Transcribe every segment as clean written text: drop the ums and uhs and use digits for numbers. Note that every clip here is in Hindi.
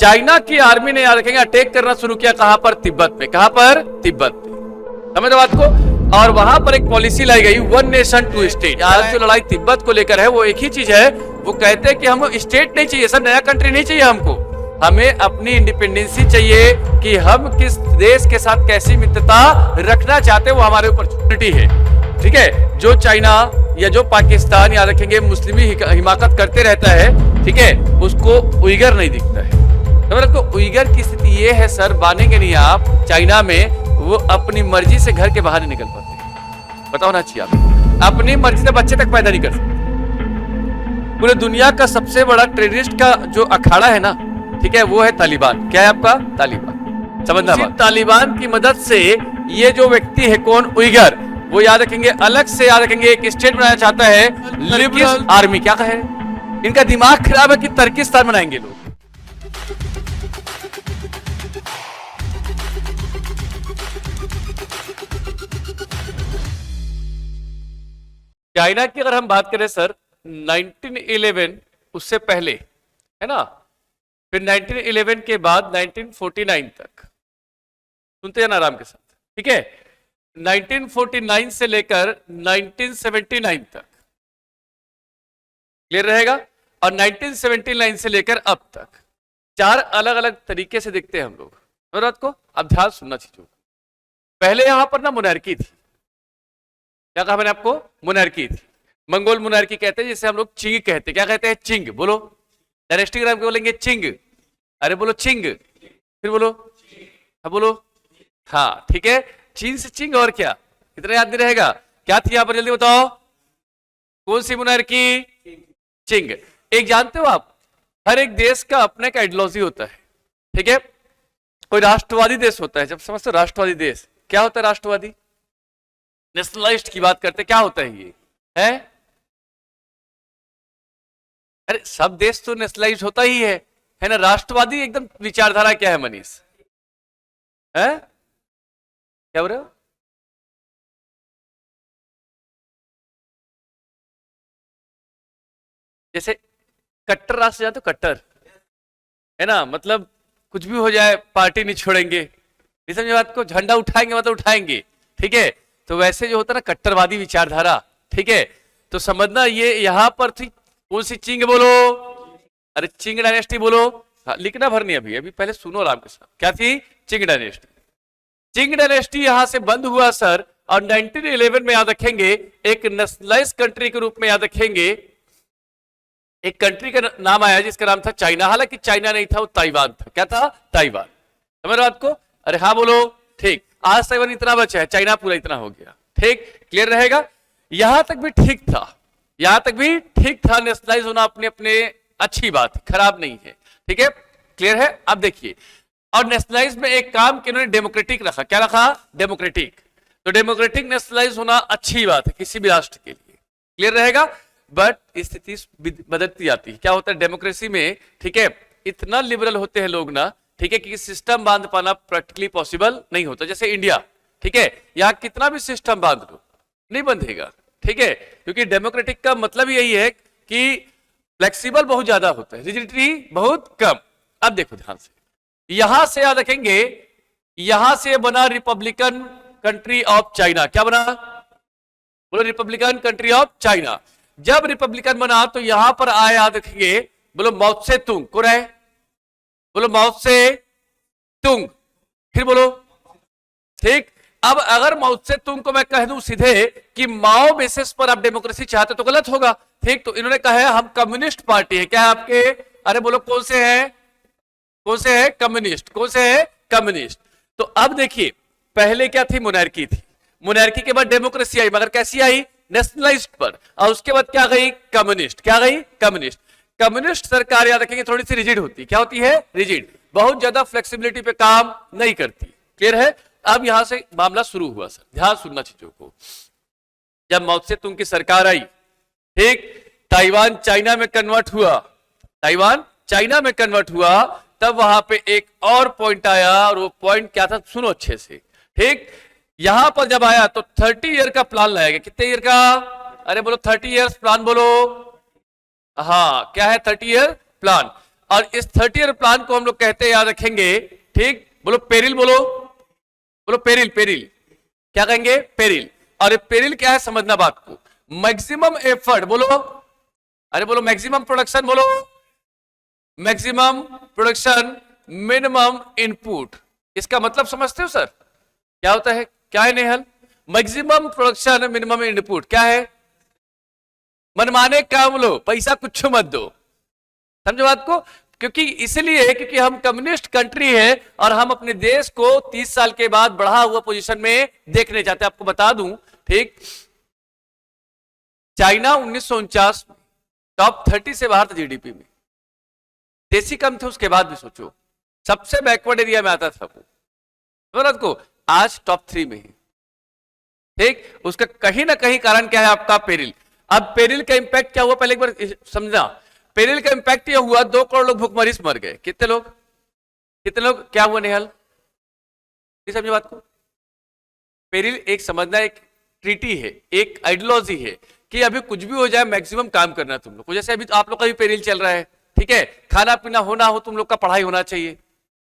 चाइना की आर्मी ने याद रखेंगे अटैक करना शुरू किया, कहां पर? तिब्बत पे। कहां पर? तिब्बत पे। समझ रहे बात को? और वहां पर एक पॉलिसी लाई गई, वन नेशन टू स्टेट। आज जो लड़ाई तिब्बत को लेकर है वो एक ही चीज है, वो कहते हैं कि हम स्टेट नहीं चाहिए, सब नया कंट्री नहीं चाहिए हमको, हमें अपनी इंडिपेंडेंसी चाहिए कि हम किस देश के साथ कैसी मित्रता रखना चाहते हैं वो हमारे ऊपर अपॉर्चुनिटी है। ठीक है, जो चाइना या जो पाकिस्तान याद रखेंगे मुस्लिमी हिमाकत करते रहता है, ठीक है, उसको उइगर नहीं दिखता है। तो उइगर की स्थिति ये है सर, मानेंगे नहीं आप, चाइना में वो अपनी मर्जी से घर के बाहर नहीं निकल पाते। पता होना चाहिए आपको, अपनी मर्जी से बच्चे तक पैदा नहीं कर सकते। पूरे दुनिया का सबसे बड़ा टेररिस्ट का जो अखाड़ा है ना, ठीक है, वो है तालिबान। क्या है आपका? तालिबान। समझना बात। तालिबान की मदद से ये जो व्यक्ति है कौन? उइगर, वो याद रखेंगे अलग से याद रखेंगे एक स्टेट बनाना चाहता है, लिबरल आर्मी। क्या कहे? इनका दिमाग खराब है कि तुर्किस्तान बनाएंगे लोग। चाइना की अगर हम बात करें सर, 1911 उससे पहले है ना, फिर 1911 के बाद 1949 तक, सुनते जाना आराम के साथ, ठीक है, 1949 से लेकर 1979 तक, क्लियर रहेगा, और 1979 से लेकर अब तक, चार अलग अलग तरीके से देखते हैं हम लोग। रात को अब ध्यान सुनना चीजों को। पहले यहां पर ना मोनार्की थी। क्या कहा मैंने आपको? मोनार्की थी। मंगोल मोनार्की कहते हैं, जिसे हम लोग चिंग कहते हैं। क्या कहते हैं? चिंग। बोलो डायनेस्टी ग्राम के बोलेंगे चिंग। अरे बोलो चिंग, फिर बोलो, हाँ बोलो, हाँ ठीक है, चीन से चिंग। और क्या? इतना याद नहीं रहेगा? क्या थी यहां पर, जल्दी बताओ, कौन सी मोनार्की? चिंग। एक जानते हो आप, हर एक देश का अपना एक आइडियोलॉजी होता है, ठीक है, कोई राष्ट्रवादी देश होता है। जब समझते हो राष्ट्रवादी देश क्या होता है? राष्ट्रवादी नेशनलिस्ट की बात करते, क्या होता है ये? है? अरे सब देश तो नेशनलाइज होता ही है ना। राष्ट्रवादी एकदम विचारधारा क्या है मनीष? है? क्या बोल रहे हो? जैसे कट्टर राष्ट्र जानते हो? कट्टर है ना, मतलब कुछ भी हो जाए पार्टी नहीं छोड़ेंगे, नहीं समझे बात को? झंडा उठाएंगे मतलब उठाएंगे, ठीक है। तो वैसे जो होता है ना कट्टरवादी विचारधारा, ठीक है, तो समझना ये यहां पर थी। कौन सी? चिंग बोलो। अरे चिंग डायनेस्टी बोलो। हाँ, लिखना भर नहीं, अभी अभी पहले सुनो आराम के साथ। क्या थी? चिंग डायनेस्टी। चिंग डायनेस्टी यहां से बंद हुआ सर, और 1911 में याद रखेंगे एक नेशनलाइज कंट्री के रूप में याद रखेंगे, एक कंट्री का नाम आया जिसका नाम था चाइना। हालांकि चाइना नहीं था, वो ताइवान था। क्या था? ताइवान। समझ बात को? अरे हाँ बोलो, ठीक। आज ताइवान इतना बचा है, चाइना पूरा इतना हो गया, ठीक, क्लियर रहेगा। यहां तक भी ठीक था, यहां तक भी ठीक था, नेशनलाइज होना अपने अपने अच्छी बात, खराब नहीं है, ठीक है, क्लियर है। अब देखिए, और नेशनलाइज में एक काम कि इन्होंने डेमोक्रेटिक रखा। क्या रखा? डेमोक्रेटिक। तो डेमोक्रेटिक नेशनलाइज होना अच्छी बात है किसी भी राष्ट्र के लिए, क्लियर रहेगा। बट स्थिति बदलती जाती है। क्या होता है डेमोक्रेसी में, ठीक है, इतना लिबरल होते हैं लोग ना, ठीक है, कि सिस्टम बांध पाना प्रैक्टिकली पॉसिबल नहीं होता। जैसे इंडिया, ठीक है, यहां कितना भी सिस्टम बांध लो नहीं बंधेगा, ठीक है, क्योंकि डेमोक्रेटिक का मतलब यही है कि फ्लेक्सिबल बहुत ज्यादा होता है, रिजिडिटी बहुत कम। अब देखो ध्यान से, यहां से याद रखेंगे, यहां से बना रिपब्लिकन कंट्री ऑफ चाइना। क्या बना? बोलो, रिपब्लिकन कंट्री ऑफ चाइना। जब रिपब्लिकन बना तो यहां पर आए, याद रखेंगे, बोलो माओ से तुंग को रहे, बोलो माओ से तुंग, फिर बोलो, ठीक। अब अगर माओ से तुंग को मैं कह दूं सीधे कि माओ बेसिस पर आप डेमोक्रेसी चाहते तो गलत होगा, ठीक। तो इन्होंने कहा है हम कम्युनिस्ट पार्टी है। क्या है आपके? अरे बोलो कौन से है? कौन से है? कम्युनिस्ट। कौन से है? कम्युनिस्ट। तो अब देखिए, पहले क्या थी? मोनार्की थी। मोनार्की के बाद डेमोक्रेसी आई, मगर कैसी आई? नेशनलाइज्ड पर। और उसके बाद क्या गई? कम्युनिस्ट। क्या गई? कम्युनिस्ट। कम्युनिस्ट सरकार याद रखेंगे थोड़ी सी रिजिड होती है। क्या होती है? रिजिड, बहुत ज्यादा फ्लेक्सिबिलिटी पे काम नहीं करती, क्लियर है। अब यहां से मामला शुरू हुआ सर, ध्यान सुनना चीजों को। जब माओ से तुंग की सरकार आई, ठीक, ताइवान चाइना में कन्वर्ट हुआ, ताइवान चाइना में कन्वर्ट हुआ, तब वहां पे एक और पॉइंट आया, और वो पॉइंट क्या था? सुनो अच्छे से, ठीक। यहां पर जब आया तो 30 ईयर का प्लान लाया गया। कितने ईयर का? अरे बोलो 30 ईयर्स प्लान बोलो। हाँ, क्या है? 30 ईयर प्लान। और इस 30 ईयर प्लान को हम लोग कहते हैं, याद रखेंगे, ठीक, बोलो पेरिल, बोलो बोलो पेरिल, पेरिल क्या कहेंगे, पेरिल। और ये पेरिल क्या है समझना बात को, मैक्सिमम एफर्ट, बोलो, अरे बोलो मैक्सिमम प्रोडक्शन, बोलो मैक्सिमम प्रोडक्शन मिनिमम इनपुट। इसका मतलब समझते हो सर क्या होता है, क्या है Nehal, maximum production minimum input क्या है, मनमाने काम लो, पैसा कुछ मत दो, समझो बात को। क्योंकि इसलिए क्योंकि हम कम्युनिस्ट कंट्री है और हम अपने देश को 30 साल के बाद बढ़ा हुआ पोजीशन में देखने चाहते हैं। आपको बता दूं, ठीक, चाइना 1949 में टॉप 30 से बाहर था जीडीपी में, देशी कम थे, उसके बाद भी सोचो सबसे बैकवर्ड एरिया में आता था वो को, आज टॉप 3 में है, ठीक। उसका कहीं ना कहीं कारण क्या है, आपका पेरिल। अब पेरिल का इंपैक्ट क्या हुआ, पहले एक बार समझना, पेरिल का इंपैक्ट यह हुआ 2 करोड़ लोग भूखमरी से मर गए। कितने लोग, कितने लोग, क्या हुआ नेहल, समझे बात को। पेरिल एक समझना, एक ट्रीटी है, एक आइडियोलॉजी है कि अभी कुछ भी हो जाए मैक्सिमम काम करना तुम लोग को। जैसे अभी तो आप लोग का भी पेरिल चल रहा है, ठीक है, खाना पीना होना हो, तुम लोग का पढ़ाई होना चाहिए,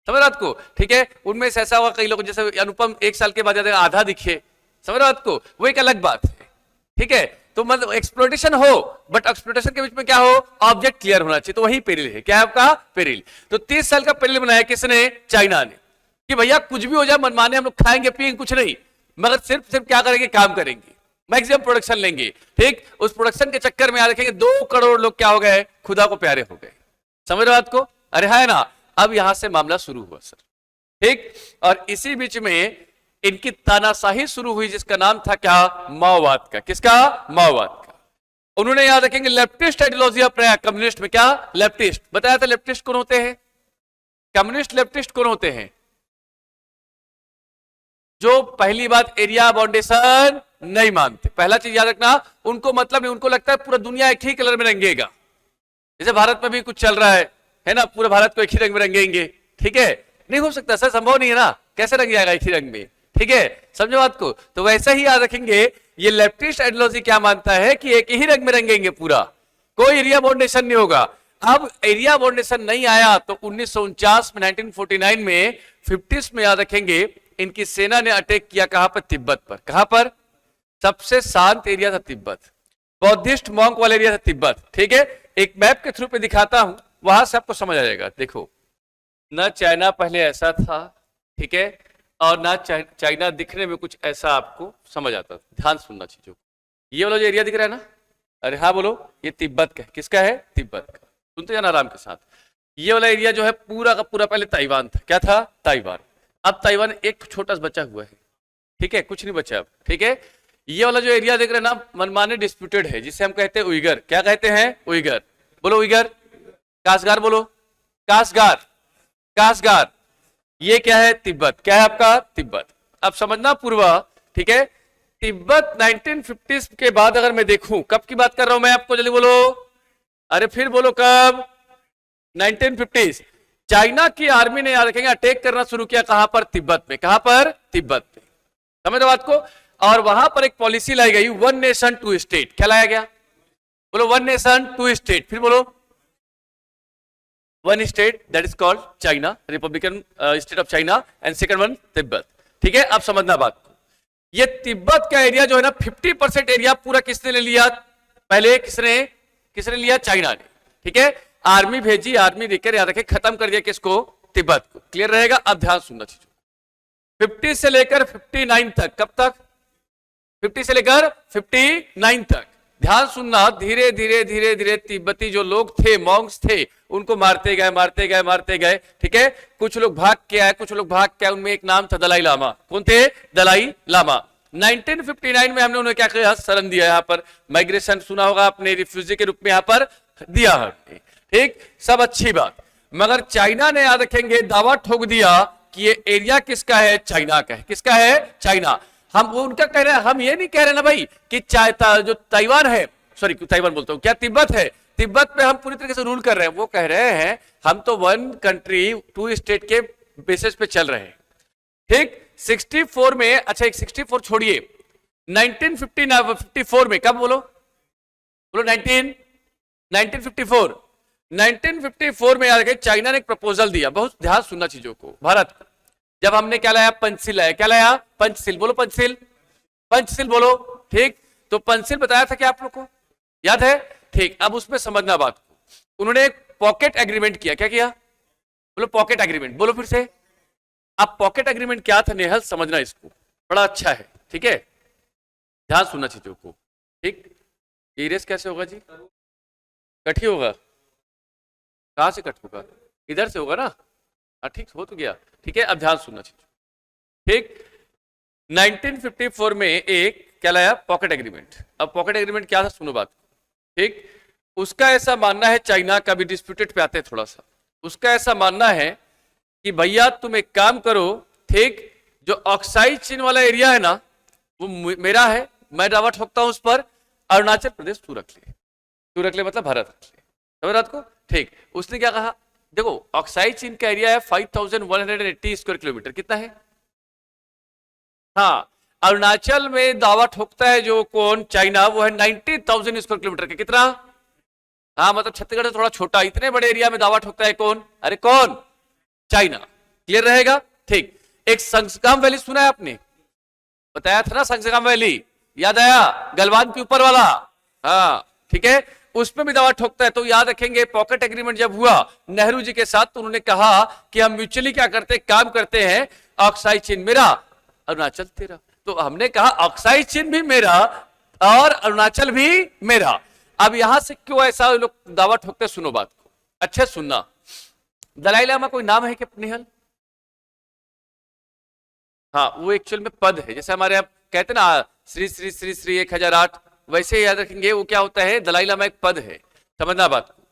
समझ बात को, ठीक है। उनमें से ऐसा हुआ कई लोग, जैसे अनुपम 1 साल के बाद आधा दिखे, समझ बात को, वो एक अलग बात है, ठीक है। तो मतलब एक्सप्लोटेशन हो, बट एक्सप्लोटेशन के बीच में क्या हो, ऑब्जेक्ट क्लियर होना चाहिए, तो वही पेरिल है। क्या है आपका पेरिल। तो 30 साल का पेरिल बनाया किसने, चाइना ने, कि भैया कुछ भी हो जाए मनमाने, हम लोग खाएंगे पिएंगे कुछ नहीं, मगर सिर्फ सिर्फ क्या करेंगे, काम करेंगे, मैक्सिमम प्रोडक्शन लेंगे, ठीक। उस प्रोडक्शन के चक्कर में याद रखेंगे 2 करोड़ लोग क्या हो गए, खुदा को प्यारे हो गए, समझ रहे बात को, अरे है ना। अब यहां से मामला शुरू हुआ सर, ठीक। और इसी बीच में इनकी तानाशाही शुरू हुई, जिसका नाम था क्या, माओवाद का। किसका, माओवाद का। उन्होंने याद रखेंगे लेफ्टिस्ट आइडियोलॉजी अपनाया कम्युनिस्ट में। क्या, लेफ्टिस्ट, बताया था लेफ्टिस्ट कौन होते हैं, कम्युनिस्ट लेफ्टिस्ट कौन होते हैं, जो पहली बात एरिया बाउंडेशन नहीं मानते। पहला चीज याद रखना, उनको मतलब नहीं, उनको लगता है पूरा दुनिया एक ही कलर में रंगेगा, जैसे भारत में भी कुछ चल रहा है ना, पूरे भारत को एक ही रंग में रंगेंगे, ठीक है, नहीं हो सकता सर, संभव नहीं है ना, कैसे रंग जाएगा एक ही रंग में, ठीक है, समझो बात को। तो वैसे ही याद रखेंगे, ये लेफ्टिस्ट आइडियोलॉजी क्या मानता है कि एक ही रंग में रंगेंगे पूरा, कोई एरिया बाउंडेशन नहीं होगा। अब एरिया बाउंडेशन नहीं आया तो 1949 में, 1949 में 50s में याद रखेंगे, इनकी सेना ने अटैक किया कहां पर, तिब्बत पर। कहां पर, सबसे शांत एरिया था तिब्बत, बौद्धिस्ट मॉन्क वाला एरिया था तिब्बत, ठीक है। एक मैप के थ्रू पे दिखाता हूं, वहां से आपको समझ आ जाएगा। देखो, न चाइना पहले ऐसा था, ठीक है, और ना चाइना दिखने में कुछ ऐसा आपको समझ आता था। ध्यान सुनना चीजों को। ये वाला जो एरिया दिख रहा है ना, अरे हाँ बोलो, ये तिब्बत का है। किसका है, तिब्बत का, सुनते जाना आराम के साथ। ये वाला एरिया जो है पूरा का पूरा पहले ताइवान था। क्या था, ताइवान। अब ताइवान एक छोटा सा बचा हुआ है, ठीक है, कुछ नहीं बचा अब, ठीक है। ये वाला जो एरिया देख रहे हैं ना, मनमाने डिस्प्यूटेड है, जिसे हम कहते हैं उइगर। क्या कहते हैं, उइगर, बोलो उइगर। कासगार, बोलो कासगार, कासगार। ये क्या है, तिब्बत। क्या है आपका, तिब्बत। अब समझना पूर्वा, ठीक है। तिब्बत 1950s के बाद अगर मैं देखूं, कब की बात कर रहा हूं मैं आपको, जल्दी बोलो, अरे फिर बोलो कब, 1950s। चाइना की आर्मी ने याद रखेंगे अटैक करना शुरू किया कहां पर, तिब्बत में। कहां पर, तिब्बत में, समझ बात को। और वहां पर एक पॉलिसी लाई गई, 1 नेशन 2 स्टेट। क्या लाया गया, बोलो 1 नेशन 2 स्टेट। फिर बोलो 1 state, that is called China, Republican state of China, and second one Tibet, ठीक है। अब समझना बात को, ये तिब्बत का एरिया जो है ना, 50% एरिया पूरा किसने ले लिया, पहले किसने लिया, चाइना ने, ठीक है। आर्मी भेजी, आर्मी देकर याद रखे खत्म कर दिया किसको, तिब्बत को। क्लियर रहेगा। अब ध्यान सुनना चीजों, 50 से लेकर 59 तक, कब तक, 50 से लेकर 59 तक, ध्यान सुनना। धीरे धीरे धीरे धीरे तिब्बती जो लोग थे, मॉन्क्स थे, उनको मारते गए, मारते गए, मारते गए, ठीक है। कुछ लोग भाग के आए, कुछ लोग भाग के आए, उनमें एक नाम था दलाई लामा। कौन थे, दलाई लामा। 1959 में हमने उन्हें क्या किया, शरण दिया। यहाँ पर माइग्रेशन सुना होगा आपने, रिफ्यूजी के रूप में यहाँ पर दिया है, ठीक, सब अच्छी बात। मगर चाइना ने याद रखेंगे दावा ठोक दिया कि ये एरिया किसका है, चाइना का है। किसका है, चाइना। हम वो उनका कह रहे हैं, हम ये नहीं कह रहे ना भाई कि जो ताइवान है, सॉरी ताइवान बोलता हूं, क्या तिब्बत है, तिब्बत पे हम पूरी तरीके से रूल कर रहे हैं। वो कह रहे हैं हम तो 1 कंट्री 2 स्टेट के बेसिस पे चल रहे हैं, ठीक। 64 में, अच्छा एक 64 छोड़िए, 1954 में, कब बोलो, 1954 1954 में याद रखिए चाइना ने एक प्रपोजल दिया, बहुत ध्यान सुनना चीजों को। भारत जब हमने क्या लाया, पंचशील लाया, क्या लाया, पंचशील, बोलो पंचशील, पंचशील बोलो, ठीक। तो पंचशील बताया था क्या आप लोग को, याद है, ठीक। अब उसमें समझना बात को, उन्होंने एक पॉकेट एग्रीमेंट किया, क्या किया, बोलो पॉकेट एग्रीमेंट, बोलो फिर से। अब पॉकेट एग्रीमेंट क्या था नेहल, समझना इसको, बड़ा अच्छा है, ठीक है, ध्यान सुनना चीजों को, ठीक। इरेज कैसे होगा जी, कट ही होगा, कहां से कट होगा, इधर से होगा ना, हाँ ठीक हो तो गया, ठीक है। अब ध्यान सुनना चाहिए, ठीक। 1954 में एक क्या लाया, पॉकेट एग्रीमेंट। अब पॉकेट एग्रीमेंट क्या था, सुनो बात, ठीक। उसका ऐसा मानना है, चाइना का भी डिस्प्यूटेड पे आते हैं थोड़ा सा, उसका ऐसा मानना है कि भैया तुम एक काम करो, ठीक, जो ऑक्साइड चीन वाला एरिया है ना वो मेरा है, मैं दावा ठोकता हूं उस पर, अरुणाचल प्रदेश तू रख ले, तू रख ले मतलब भारत रख ले, समझ रात को, ठीक। उसने क्या कहा, देखो ऑक्साइड चीन का एरिया है 5180 स्क्वायर किलोमीटर, कितना है, हाँ। अरुणाचल में दावा ठोकता है जो कौन, चाइना, वो है 90,000 स्क्वायर किलोमीटर का, कितना, हाँ मतलब छत्तीसगढ़ से थोड़ा छोटा, इतने बड़े एरिया में दावा ठोकता है कौन, अरे कौन, चाइना, क्लियर रहेगा, ठीक। एक संगकाम वैली सुना है आपने, बताया था ना संगकाम वैली, याद आया, गलवान के ऊपर वाला, हाँ ठीक है, उसमें भी दावा ठोकता है। तो याद रखेंगे पॉकेट एग्रीमेंट जब हुआ नेहरू जी के साथ, तो उन्होंने कहा कि हम म्यूचुअली क्या करते हैं, काम करते हैं, ऑक्साइड चीन मेरा, अरुणाचल तेरा। तो हमने कहा ऑक्साइड चीन भी मेरा और अरुणाचल भी मेरा। अब यहां से क्यों ऐसा लोग दावा ठोकते, सुनो बात को, अच्छा सुनना। दलाई लामा कोई नाम है क्या निहल, हाँ वो एक्चुअल में पद है, जैसे हमारे आप कहते ना श्री श्री श्री श्री 1008, वैसे ही याद रखेंगे वो क्या होता है, दलाई लामा एक पद है, समझना बात को।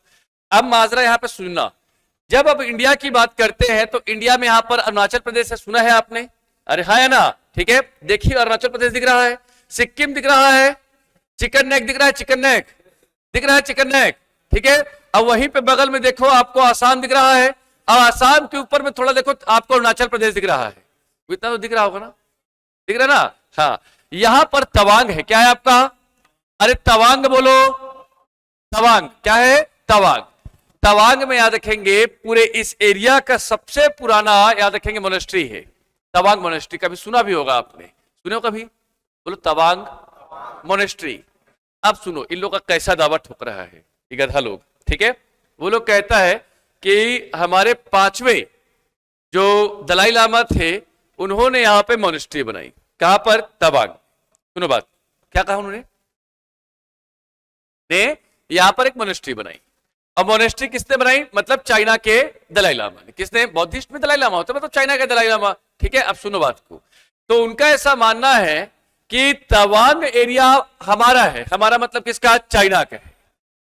अब माजरा यहाँ पे सुनना, जब अब इंडिया की बात करते हैं तो इंडिया में यहाँ पर अरुणाचल प्रदेश है, सुना है आपने, अरे हाँ है ना, ठीक है, देखिए अरुणाचल प्रदेश दिख रहा है, सिक्किम दिख रहा है, चिकन नेक दिख रहा है, चिकन नेक दिख रहा है, चिकन नेक, ठीक है। अब वहीं पे बगल में देखो आपको आसाम दिख रहा है, और आसाम के ऊपर में थोड़ा देखो आपको अरुणाचल प्रदेश दिख रहा है, इतना तो दिख रहा होगा ना, दिख रहा है ना, हाँ। यहां पर तवांग है, क्या है आपका, अरे तवांग बोलो, तवांग क्या है, तवांग। तवांग में याद रखेंगे पूरे इस एरिया का सबसे पुराना याद रखेंगे मोनेस्ट्री है, तवांग मोनेस्ट्री, कभी सुना भी होगा आपने, सुने हो कभी, बोलो तवांग मोनेस्ट्री। अब सुनो इन लोग का कैसा दावा ठोक रहा है ये गधा लोग, ठीक है। वो लोग कहता है कि हमारे पांचवें जो दलाई लामा थे उन्होंने यहां पे मोनेस्ट्री बनाई, कहां पर, तवांग। सुनो बात, क्या कहा उन्होंने, ने यहां पर एक मोनेस्ट्री बनाई। अब मोनेस्ट्री किसने बनाई, मतलब चाइना के दलाई लामा ने, किसने, बौद्धिस्ट में दलाई लामा होता है मतलब चाइना के दलाई लामा, ठीक है। अब सुनो बात को, तो उनका ऐसा मानना है कि तवांग एरिया हमारा है, हमारा मतलब किसका, चाइना का है,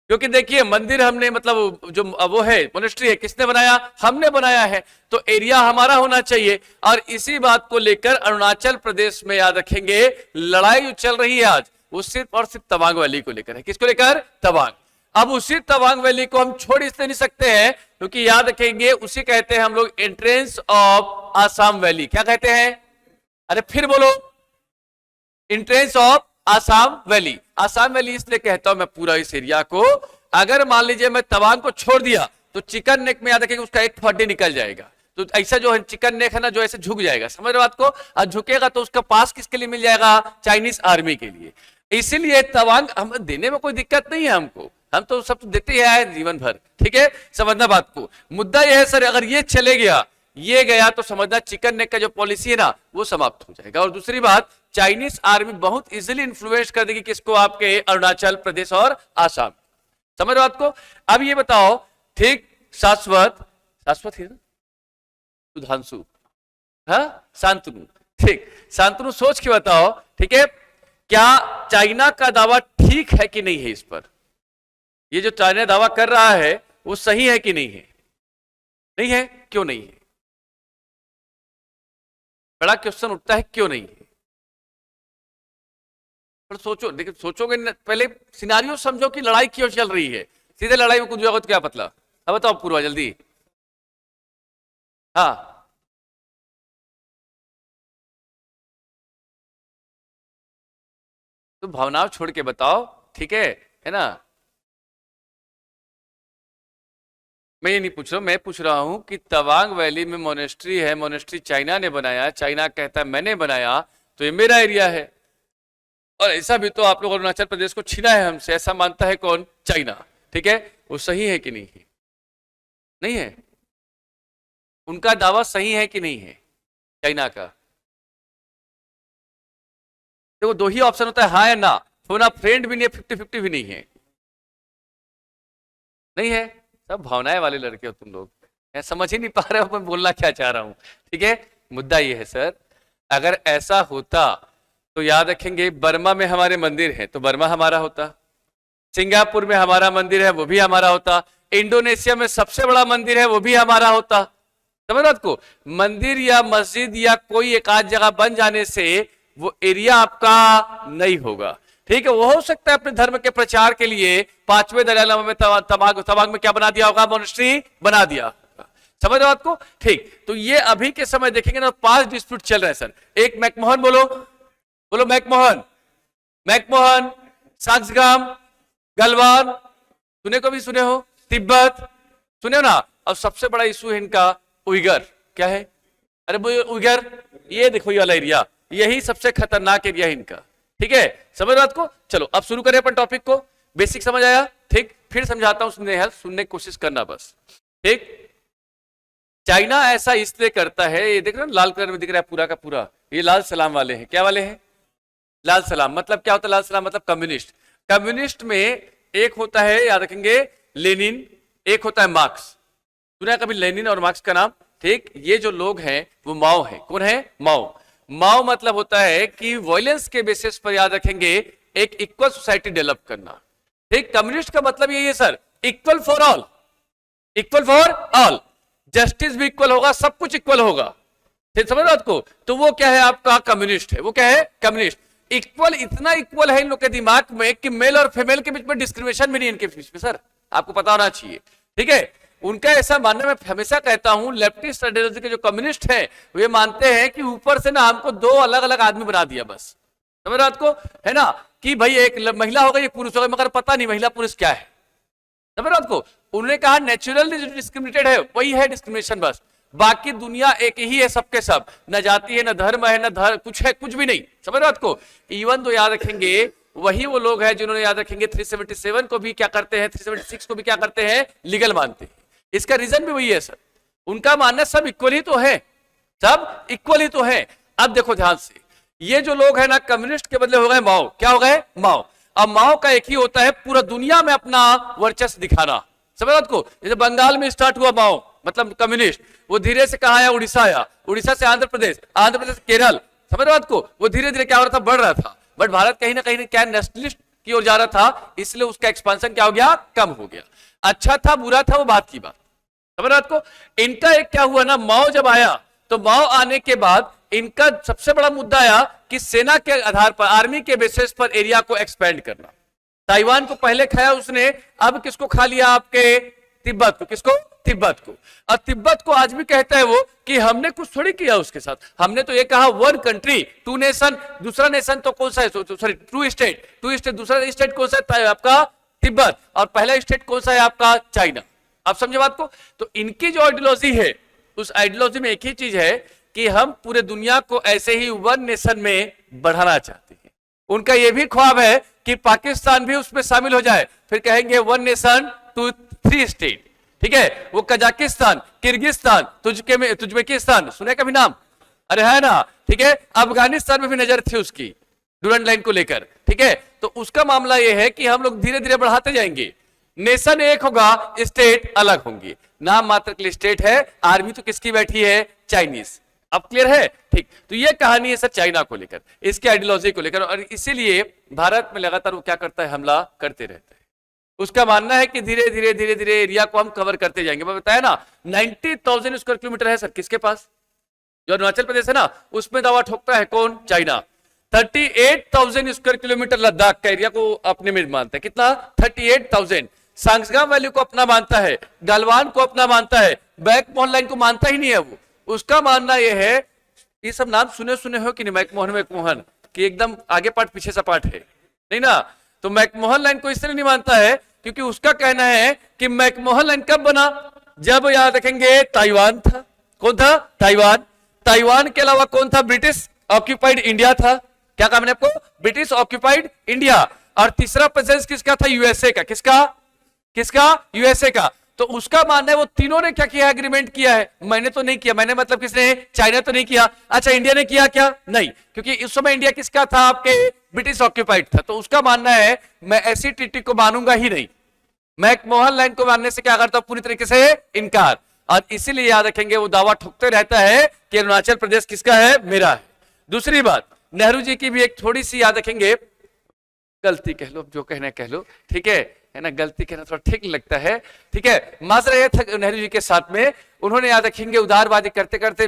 क्योंकि देखिए मंदिर हमने मतलब जो वो है मोनेस्ट्री है किसने बनाया, हमने बनाया है, तो एरिया हमारा होना चाहिए। और इसी बात को लेकर अरुणाचल प्रदेश में याद रखेंगे लड़ाई जो चल रही है आज, वो सिर्फ और सिर्फ तवांग वैली को लेकर है, किसको लेकर, तवांग। अब उसी तवांग वैली को हम छोड़ इसलिए नहीं सकते हैं क्योंकि याद रखेंगे उसी कहते हैं हम लोग एंट्रेंस ऑफ आसाम वैली, क्या कहते हैं, अरे फिर बोलो, entrance of Assam valley. Assam valley इसलिए कहता हूं मैं पूरा इस एरिया को, अगर मान लीजिए मैं तवांग को छोड़ दिया तो चिकन नेक में याद रखेंगे उसका एक हड्डी निकल जाएगा, तो ऐसा जो है चिकन नेक है ना जो ऐसे झुक जाएगा, समझ रहे बात को, और झुकेगा तो उसका पास किसके लिए मिल जाएगा, चाइनीज आर्मी के लिए। इसीलिए तवांग हम देने में कोई दिक्कत नहीं है हमको, हम तो सब देते ही आए जीवन भर, ठीक है, समझना बात को। मुद्दा यह है सर अगर ये चले गया, ये गया तो समझना चिकन नेक का जो पॉलिसी है ना वो समाप्त हो जाएगा। और दूसरी बात, चाइनीज आर्मी बहुत इजीली इन्फ्लुएंस कर देगी किसको, आपके अरुणाचल प्रदेश और आसाम, समझ बात को। अब ये बताओ, ठीक, शाश्वत, शाश्वत है ना, सुधांशु, हाँ शांतनु, ठीक, शांतनु सोच के बताओ, ठीक है, क्या चाइना का दावा ठीक है कि नहीं है इस पर, ये जो चाइना दावा कर रहा है वो सही है कि नहीं है, नहीं है, क्यों नहीं है, बड़ा क्वेश्चन उठता है क्यों नहीं है। पर सोचो, देखिए सोचोगे पहले सिनारियो समझो कि लड़ाई क्यों चल रही है, सीधे लड़ाई में कुछ जाओगे तो क्या मतलब, अब बताओ पूर्वा जल्दी, हाँ तो भावनाओं छोड़ के बताओ, ठीक है ना, मैं ये नहीं पूछ रहा हूं, मैं पूछ रहा हूं कि तवांग वैली में मोनेस्ट्री है, मोनेस्ट्री चाइना ने बनाया, चाइना कहता है मैंने बनाया, तो ये मेरा एरिया है। और ऐसा भी तो आप लोग अरुणाचल प्रदेश को छीना है हमसे, ऐसा मानता है कौन? चाइना। ठीक है, वो सही है कि नहीं है? नहीं है। उनका दावा सही है कि नहीं है चाइना का? देखो दो ही ऑप्शन होता है, हाँ या ना। तो ना फ्रेंड भी नहीं है, 50-50 भी नहीं है। नहीं है, सब भावनाएं वाले लड़के हो तुम लोग, समझ ही नहीं पा रहे हो मैं बोलना क्या चाह रहा हूं। ठीक है, मुद्दा ये है सर, अगर ऐसा होता तो याद रखेंगे बर्मा में हमारे मंदिर है तो बर्मा हमारा होता, सिंगापुर में हमारा मंदिर है वो भी हमारा होता, इंडोनेशिया में सबसे बड़ा मंदिर है वो भी हमारा होता। समझ रहे को? मंदिर या मस्जिद या कोई एक आध जगह बन जाने से वो एरिया आपका नहीं होगा। ठीक है, वो हो सकता है अपने धर्म के प्रचार के लिए 5वें दलाई लामा में तवांग में क्या बना दिया होगा? मोनेस्ट्री बना दिया। समझ रहे हो बात को? ठीक, तो ये अभी के समय देखेंगे ना 5 डिस्प्यूट चल रहे हैं सर। एक मैकमोहन, बोलो बोलो मैकमोहन, मैकमोहन, साक्सगाम, गलवान, सुने को भी सुने हो, तिब्बत सुने हो ना। और सबसे बड़ा इशू है इनका उइगर। क्या है? अरे वो उइगर, ये देखो ये वाला एरिया, यही सबसे खतरनाक एरिया है इनका। ठीक है, समझ बात को? चलो अब शुरू करें अपन टॉपिक को। बेसिक समझ आया? ठीक, फिर समझाता हूं, सुनने की कोशिश करना बस। ठीक, चाइना ऐसा इसलिए करता है, ये देख रहे हो लाल कलर में दिख रहा है पूरा का पूरा, ये लाल सलाम वाले हैं। क्या वाले हैं? लाल सलाम। मतलब क्या होता है लाल सलाम? मतलब कम्युनिस्ट। कम्युनिस्ट में एक होता है, याद रखेंगे, लेनिन, एक होता है मार्क्स। सुना कभी लेनिन और मार्क्स का नाम? ठीक, ये जो लोग हैं वो माओ है। कौन है? माओ। माओ मतलब होता है कि वायलेंस के बेसिस पर, याद रखेंगे, एक इक्वल सोसाइटी डेवलप करना। ठीक, कम्युनिस्ट का मतलब यही है sir, equal for all, equal for all, justice भी इक्वल होगा, सब कुछ इक्वल होगा। ठीक, समझ रहे को? तो वो क्या है आपका? कम्युनिस्ट है। वो क्या है? कम्युनिस्ट। इक्वल, इतना इक्वल है इन लोग के दिमाग में कि मेल और फीमेल के बीच में डिस्क्रिमिनेशन भी नहीं इनके बीच में सर, आपको पता होना चाहिए। ठीक है, उनका ऐसा मानना, मैं हमेशा कहता हूं लेफ्टिस्ट आइडियोलॉजी के जो कम्युनिस्ट हैं वो ये मानते हैं कि ऊपर से ना हमको 2 अलग अलग आदमी बना दिया बस। समझ रहे को? है ना, कि भाई एक महिला होगा एक पुरुष होगा, मगर पता नहीं महिला पुरुष क्या है। समझ रहे को? उन्होंने कहा नेचुरली जो डिस्क्रिमिनेटेड है वही है डिस्क्रिमिनेशन बस, बाकी दुनिया एक ही है सबके सब, न जाति है, न धर्म है, न धर्म कुछ है, कुछ भी नहीं। समझ रहे को? इवन तो याद रखेंगे वही वो लोग हैं जिन्होंने, याद रखेंगे, 377 को भी क्या करते हैं, 376 को भी क्या करते हैं? लीगल मानते हैं। इसका रीजन भी वही है सर, उनका मानना सब इक्वल ही तो है, सब इक्वल ही तो है। अब देखो ध्यान से, ये जो लोग हैं ना कम्युनिस्ट के बदले हो गए माओ। क्या हो गए? माओ। अब माओ का एक ही होता है पूरा दुनिया में अपना वर्चस्व दिखाना। समझ को? जैसे बंगाल में स्टार्ट हुआ माओ मतलब कम्युनिस्ट, वो धीरे से कहा आया? उड़ीसा आया, उड़ीसा से आंध्र प्रदेश, आंध्र प्रदेश से केरल। समझ बात को? वो धीरे धीरे क्या हो रहा था? बढ़ रहा था। बट भारत कहीं ना कहीं क्या नेशनलिस्ट की ओर जा रहा था, इसलिए उसका एक्सपांशन क्या हो गया? कम हो गया। अच्छा था बुरा था वो बात की बात। समझ बात को? इनका एक क्या हुआ ना, माओ जब आया तो माओ आने के बाद इनका सबसे बड़ा मुद्दा आया कि सेना के आधार पर, आर्मी के बेसिस पर एरिया को एक्सपेंड करना। ताइवान को पहले खाया उसने, अब किसको खा लिया? आपके तिब्बत को। किसको? तिब्बत को। और तिब्बत को आज भी कहता है वो कि हमने कुछ थोड़ी किया उसके साथ, हमने तो ये कहा 1 कंट्री 2 नेशन। दूसरा नेशन तो कौन सा है? Sorry 2 state, 2 state. दूसरा स्टेट कौन सा है? आपका तिब्बत। और पहला स्टेट कौन सा है? आपका चाइना। आप समझे बात को? तो इनकी जो आइडियोलॉजी है, उस आइडियोलॉजी में एक ही चीज है कि हम पूरे दुनिया को ऐसे ही 1 नेशन में बढ़ाना चाहते हैं। उनका यह भी ख्वाब है कि पाकिस्तान भी उसमें शामिल हो जाए, फिर कहेंगे 1 नेशन 2 3 स्टेट। ठीक है, वो कजाकिस्तान, किर्गिस्तान, तुर्कमेनिस्तान, सुने कभी नाम? अरे है ना। ठीक है, अफगानिस्तान में भी नजर थी उसकी डुरंड लाइन को लेकर। ठीक है, तो उसका मामला यह है कि हम लोग धीरे धीरे बढ़ाते जाएंगे, नेशन एक होगा, स्टेट अलग होंगे। नाम मात्र के लिए स्टेट है, आर्मी तो किसकी बैठी है? चाइनीज। अब क्लियर है? ठीक, तो ये कहानी है सर चाइना को लेकर, इसके आइडियोलॉजी को लेकर, और इसीलिए भारत में लगातार वो क्या करता है? हमला करते रहता है। उसका मानना है कि धीरे धीरे धीरे धीरे एरिया को हम कवर करते जाएंगे। मैं बताया ना 90,000 स्क्वायर किलोमीटर है सर किसके पास? जो अरुणाचल प्रदेश है ना, उसमें दावा ठोकता है कौन? चाइना। 38,000 स्क्वायर किलोमीटर लद्दाख का एरिया को अपने में मानता है। कितना? 38,000। सांगसगाम वैली को अपना मानता है, गलवान को अपना मानता है, मैकमोहन लाइन को मानता ही नहीं है वो। उसका मानना यह है, ये सब नाम सुने हो कि नहीं? मैकमोहन कि एकदम आगे पार्ट पीछे सा पार्ट है नहीं ना। तो मैकमोहन लाइन को इसलिए नहीं मानता है क्योंकि उसका कहना है कि मैकमोहन लाइन कब बना? जब याद रखेंगे ताइवान था। कौन था? ताइवान। ताइवान के अलावा कौन था? ब्रिटिश ऑक्यूपाइड इंडिया था। क्या कहा मैंने आपको? British occupied India. और तीसरा प्रेजेंस किसका था? यूएसए का। किसका? किसका? यूएसए का। तो उसका मानना है वो तीनों ने क्या किया? एग्रीमेंट किया है। मैंने तो नहीं किया। मैंने मतलब किसने? चाइना तो नहीं किया। अच्छा, इंडिया ने किया क्या? नहीं, क्योंकि उस समय इंडिया किसका था? आपके ब्रिटिश ऑक्यूपाइड था। तो उसका मानना है मैं ऐसी ट्रीटी को मानूंगा ही नहीं। मैकमोहन लाइन को मानने से क्या करता हूं? पूरी तरीके से इनकार। और इसीलिए याद रखेंगे वो दावा ठोकते रहता है कि अरुणाचल प्रदेश किसका है? मेरा है। दूसरी बात, नेहरू जी की भी एक थोड़ी सी याद रखेंगे, गलती कह लो, जो कहना कह लो, ठीक है ना? गलती कहना थोड़ा ठीक नहीं लगता है, ठीक है? माजरा यह था नेहरू जी के साथ में उन्होंने याद रखेंगे उदारवादी करते करते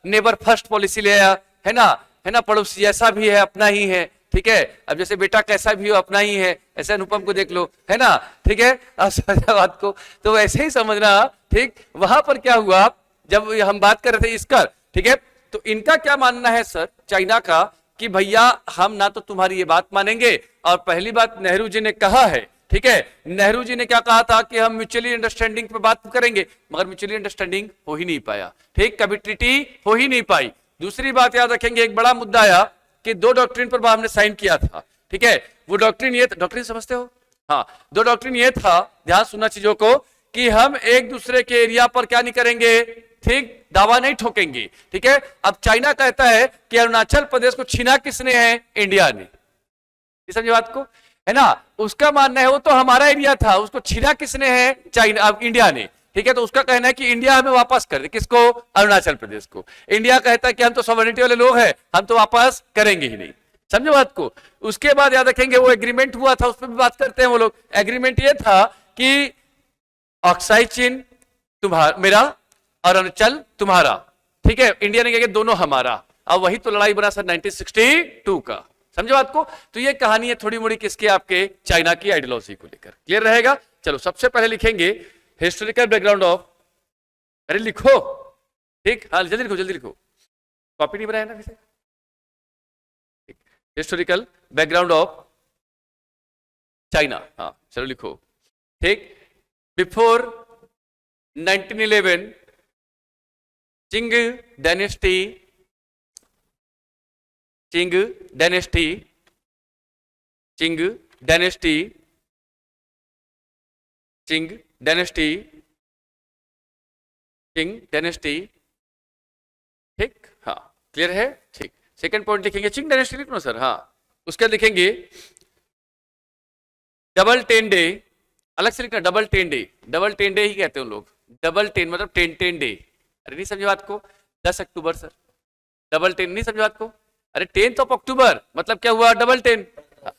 नेबर फर्स्ट पॉलिसी ले आया, है ना? पड़ोसी जैसा भी है अपना ही है, ठीक है? अब जैसे बेटा कैसा भी हो अपना ही है, ऐसे अनुपम को देख लो, है ना? ठीक है, अब समझा बात को? तो वैसे ही समझना, ठीक? वहां पर क्या हुआ, जब हम बात कर रहे थे इसका, ठीक है? तो इनका क्या मानना है सर, चाइना का, कि भैया हम ना तो तुम्हारी ये बात मानेंगे, और पहली बात नेहरू जी ने कहा है, ठीक है? नेहरू जी ने क्या कहा था कि हम म्यूचुअली अंडरस्टैंडिंग पे बात करेंगे, मगर म्यूचुअली अंडरस्टैंडिंग हो ही नहीं पाया, ठीक? कभी ट्रीटी हो ही नहीं पाई। दूसरी बात याद रखेंगे, एक बड़ा मुद्दा आया कि दो डॉक्ट्रिन पर हमने साइन किया था, ठीक है? वो डॉक्ट्रिन ये, डॉक्ट्रिन समझते हो? हाँ, दो डॉक्ट्रिन ये था, ध्यान सुनना चीजों को, कि हम एक दूसरे के एरिया पर क्या नहीं करेंगे, ठीक? दावा नहीं ठोकेंगे, ठीक है? अब चाइना कहता है कि अरुणाचल प्रदेश को छीना किसने है? इंडिया ने। समझे बात को, है ना? उसका मानना है वो तो हमारा एरिया था, उसको छीना किसने है? चाइना, इंडिया ने, ठीक है? तो उसका कहना है कि इंडिया हमें वापस कर दे। किसको? अरुणाचल प्रदेश को। इंडिया कहता है कि हम तो सॉवरेनिटी वाले लोग हैं, हम तो वापस करेंगे ही नहीं। समझे बात को? उसके बाद याद रखेंगे वो एग्रीमेंट हुआ था, उस पर भी बात करते हैं वो लोग। एग्रीमेंट ये था कि ऑक्साई चीन तुम्हारा, मेरा, और अरुणाचल तुम्हारा, ठीक है? इंडिया ने कहा दोनों हमारा। अब वही तो लड़ाई बना सर 1962 का। समझे बात को? तो ये कहानी है थोड़ी मोड़ी किसके? आपके चाइना की आइडियोलॉजी को लेकर। क्लियर रहेगा? चलो, सबसे पहले लिखेंगे हिस्टोरिकल बैकग्राउंड ऑफ, अरे लिखो, ठीक? हाँ, जल्दी लिखो, जल्दी लिखो, कॉपी नहीं बनाया ना वैसे। हिस्टोरिकल बैकग्राउंड ऑफ चाइना, हाँ चलो लिखो, ठीक? Before 1911 Qing dynasty, Qing dynasty, Qing dynasty, Qing dynasty, Qing dynasty, ठीक? हाँ, क्लियर है? ठीक। सेकंड पॉइंट लिखेंगे, चिंग डायनेस्टी लिखना सर, हाँ। उसके लिखेंगे डबल 10 डे, अलग से लिखना, डबल 10 डे, डबल 10 डे ही कहते हैं लोग, डबल 10 मतलब 10 डे। अरे नहीं समझे बात को? 10 अक्टूबर सर, डबल 10 नहीं समझे बात को? अरे 10th ऑफ अक्टूबर मतलब क्या हुआ? डबल 10,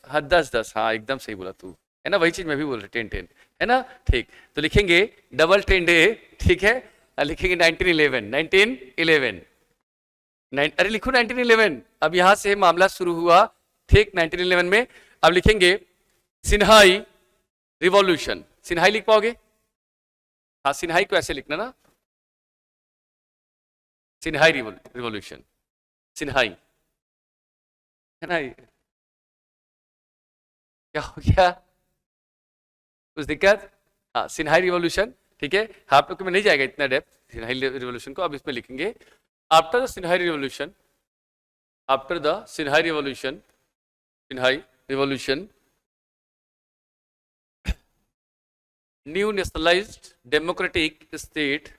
हाँ 10, हाँ एकदम सही बोला तू, है ना? वही चीज मैं भी बोल रहा 10, है ना? ठीक, तो लिखेंगे डबल 10 डे, ठीक है? लिखेंगे 1911, 1911, अरे लिखो 1911, अब यहां से मामला शुरू हुआ, ठीक? 1911 में। अब लिखेंगे सिन्हाई रिवॉल्यूशन, सिन्हाई लिख पाओगे? हाँ, सिन्हाई को ऐसे लिखना ना, सिन्हाई रिवॉल्यूशन, सिन्हाई, है ना? क्या हो गया? कुछ दिक्कत? हाँ, सिन्हाई रिवॉल्यूशन, ठीक है? आप लोग में नहीं जाएगा इतना डेप्थ सिन्हाई रिवॉल्यूशन को। अब इसमें लिखेंगे after the Xinhai revolution, after the Xinhai revolution, Xinhai revolution, new nationalized democratic state,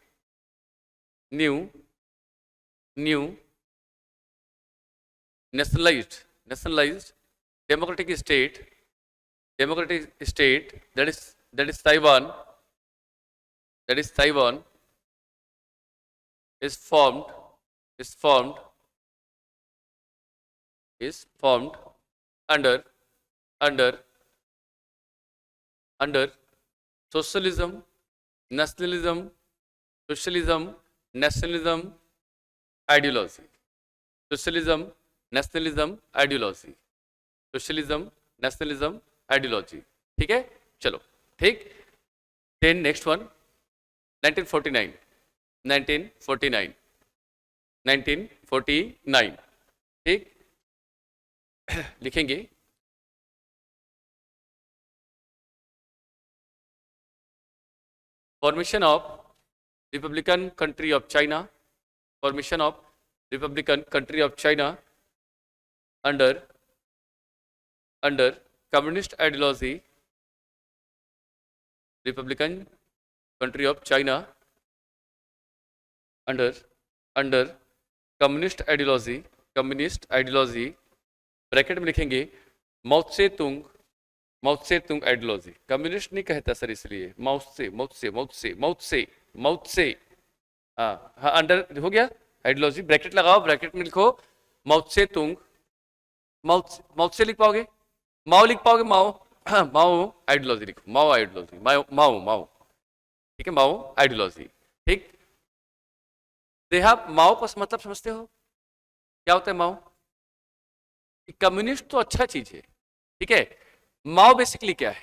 new nationalized democratic state that is Taiwan, is formed under socialism, nationalism ideology, socialism nationalism ideology, ठीक है? चलो, ठीक? 10 नेक्स्ट वन, 1949, ठीक? लिखेंगे formation of Republican country of China, formation of Republican country of China under communist ideology, Republican country of China under communist ideology, bracket में लिखेंगे माओ त्से तुंग आइडियोलॉजी। कम्युनिस्ट नहीं कहता सर, इसलिए माओ त्से, हाँ अंडर हो गया आइडियोलॉजी, ब्रैकेट लगाओ, ब्रैकेट में लिखो माओ त्से तुंग, माओ त्से लिख पाओगे, माओ लिख पाओगे, माओ, हाँ माओ आइडियोलॉजी लिखो, माओ आइडियोलॉजी, माओ ठीक है, माओ आइडियोलॉजी। ठीक, माओ का मतलब समझते हो क्या होता है? माओ कम्युनिस्ट तो अच्छा चीज है, ठीक है। माओ बेसिकली क्या है?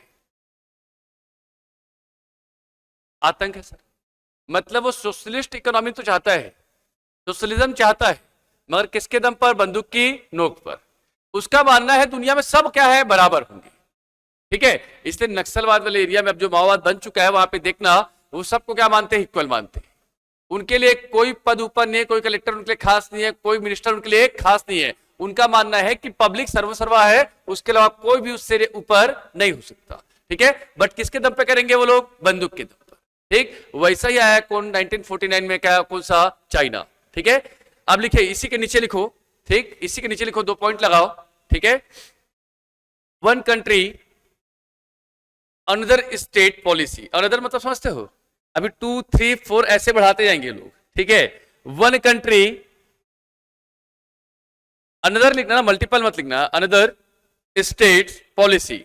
आतंक है सर। मतलब वो सोशलिस्ट इकोनॉमी तो चाहता है, सोशलिज्म चाहता है, मगर किसके दम पर? बंदूक की नोक पर। उसका मानना है दुनिया में सब क्या है, बराबर होंगे, ठीक है। इसलिए नक्सलवाद वाले एरिया में अब जो माओवाद बन चुका है, वहां पे देखना वो सबको क्या मानते हैं? इक्वल मानते हैं। उनके लिए कोई पद ऊपर नहीं है, कोई कलेक्टर उनके लिए खास नहीं है, कोई मिनिस्टर उनके लिए खास नहीं है। उनका मानना है कि पब्लिक सर्वसर्वा है, उसके अलावा कोई भी उससे ऊपर नहीं हो सकता, ठीक है। बट किसके दम पे करेंगे वो लोग? बंदूक के दम पर, ठीक। वैसा ही आया कौन? 1949 में क्या? कौन सा? चाइना, ठीक है। अब लिखे, इसी के नीचे लिखो, ठीक, इसी के नीचे लिखो, 2 पॉइंट लगाओ, ठीक है। One country another state policy, another मतलब समझते हो? अभी 2, 3, 4 ऐसे बढ़ाते जाएंगे लोग, ठीक है। वन कंट्री, अनदर लिखना ना, मल्टीपल मत लिखना, अनदर स्टेट पॉलिसी,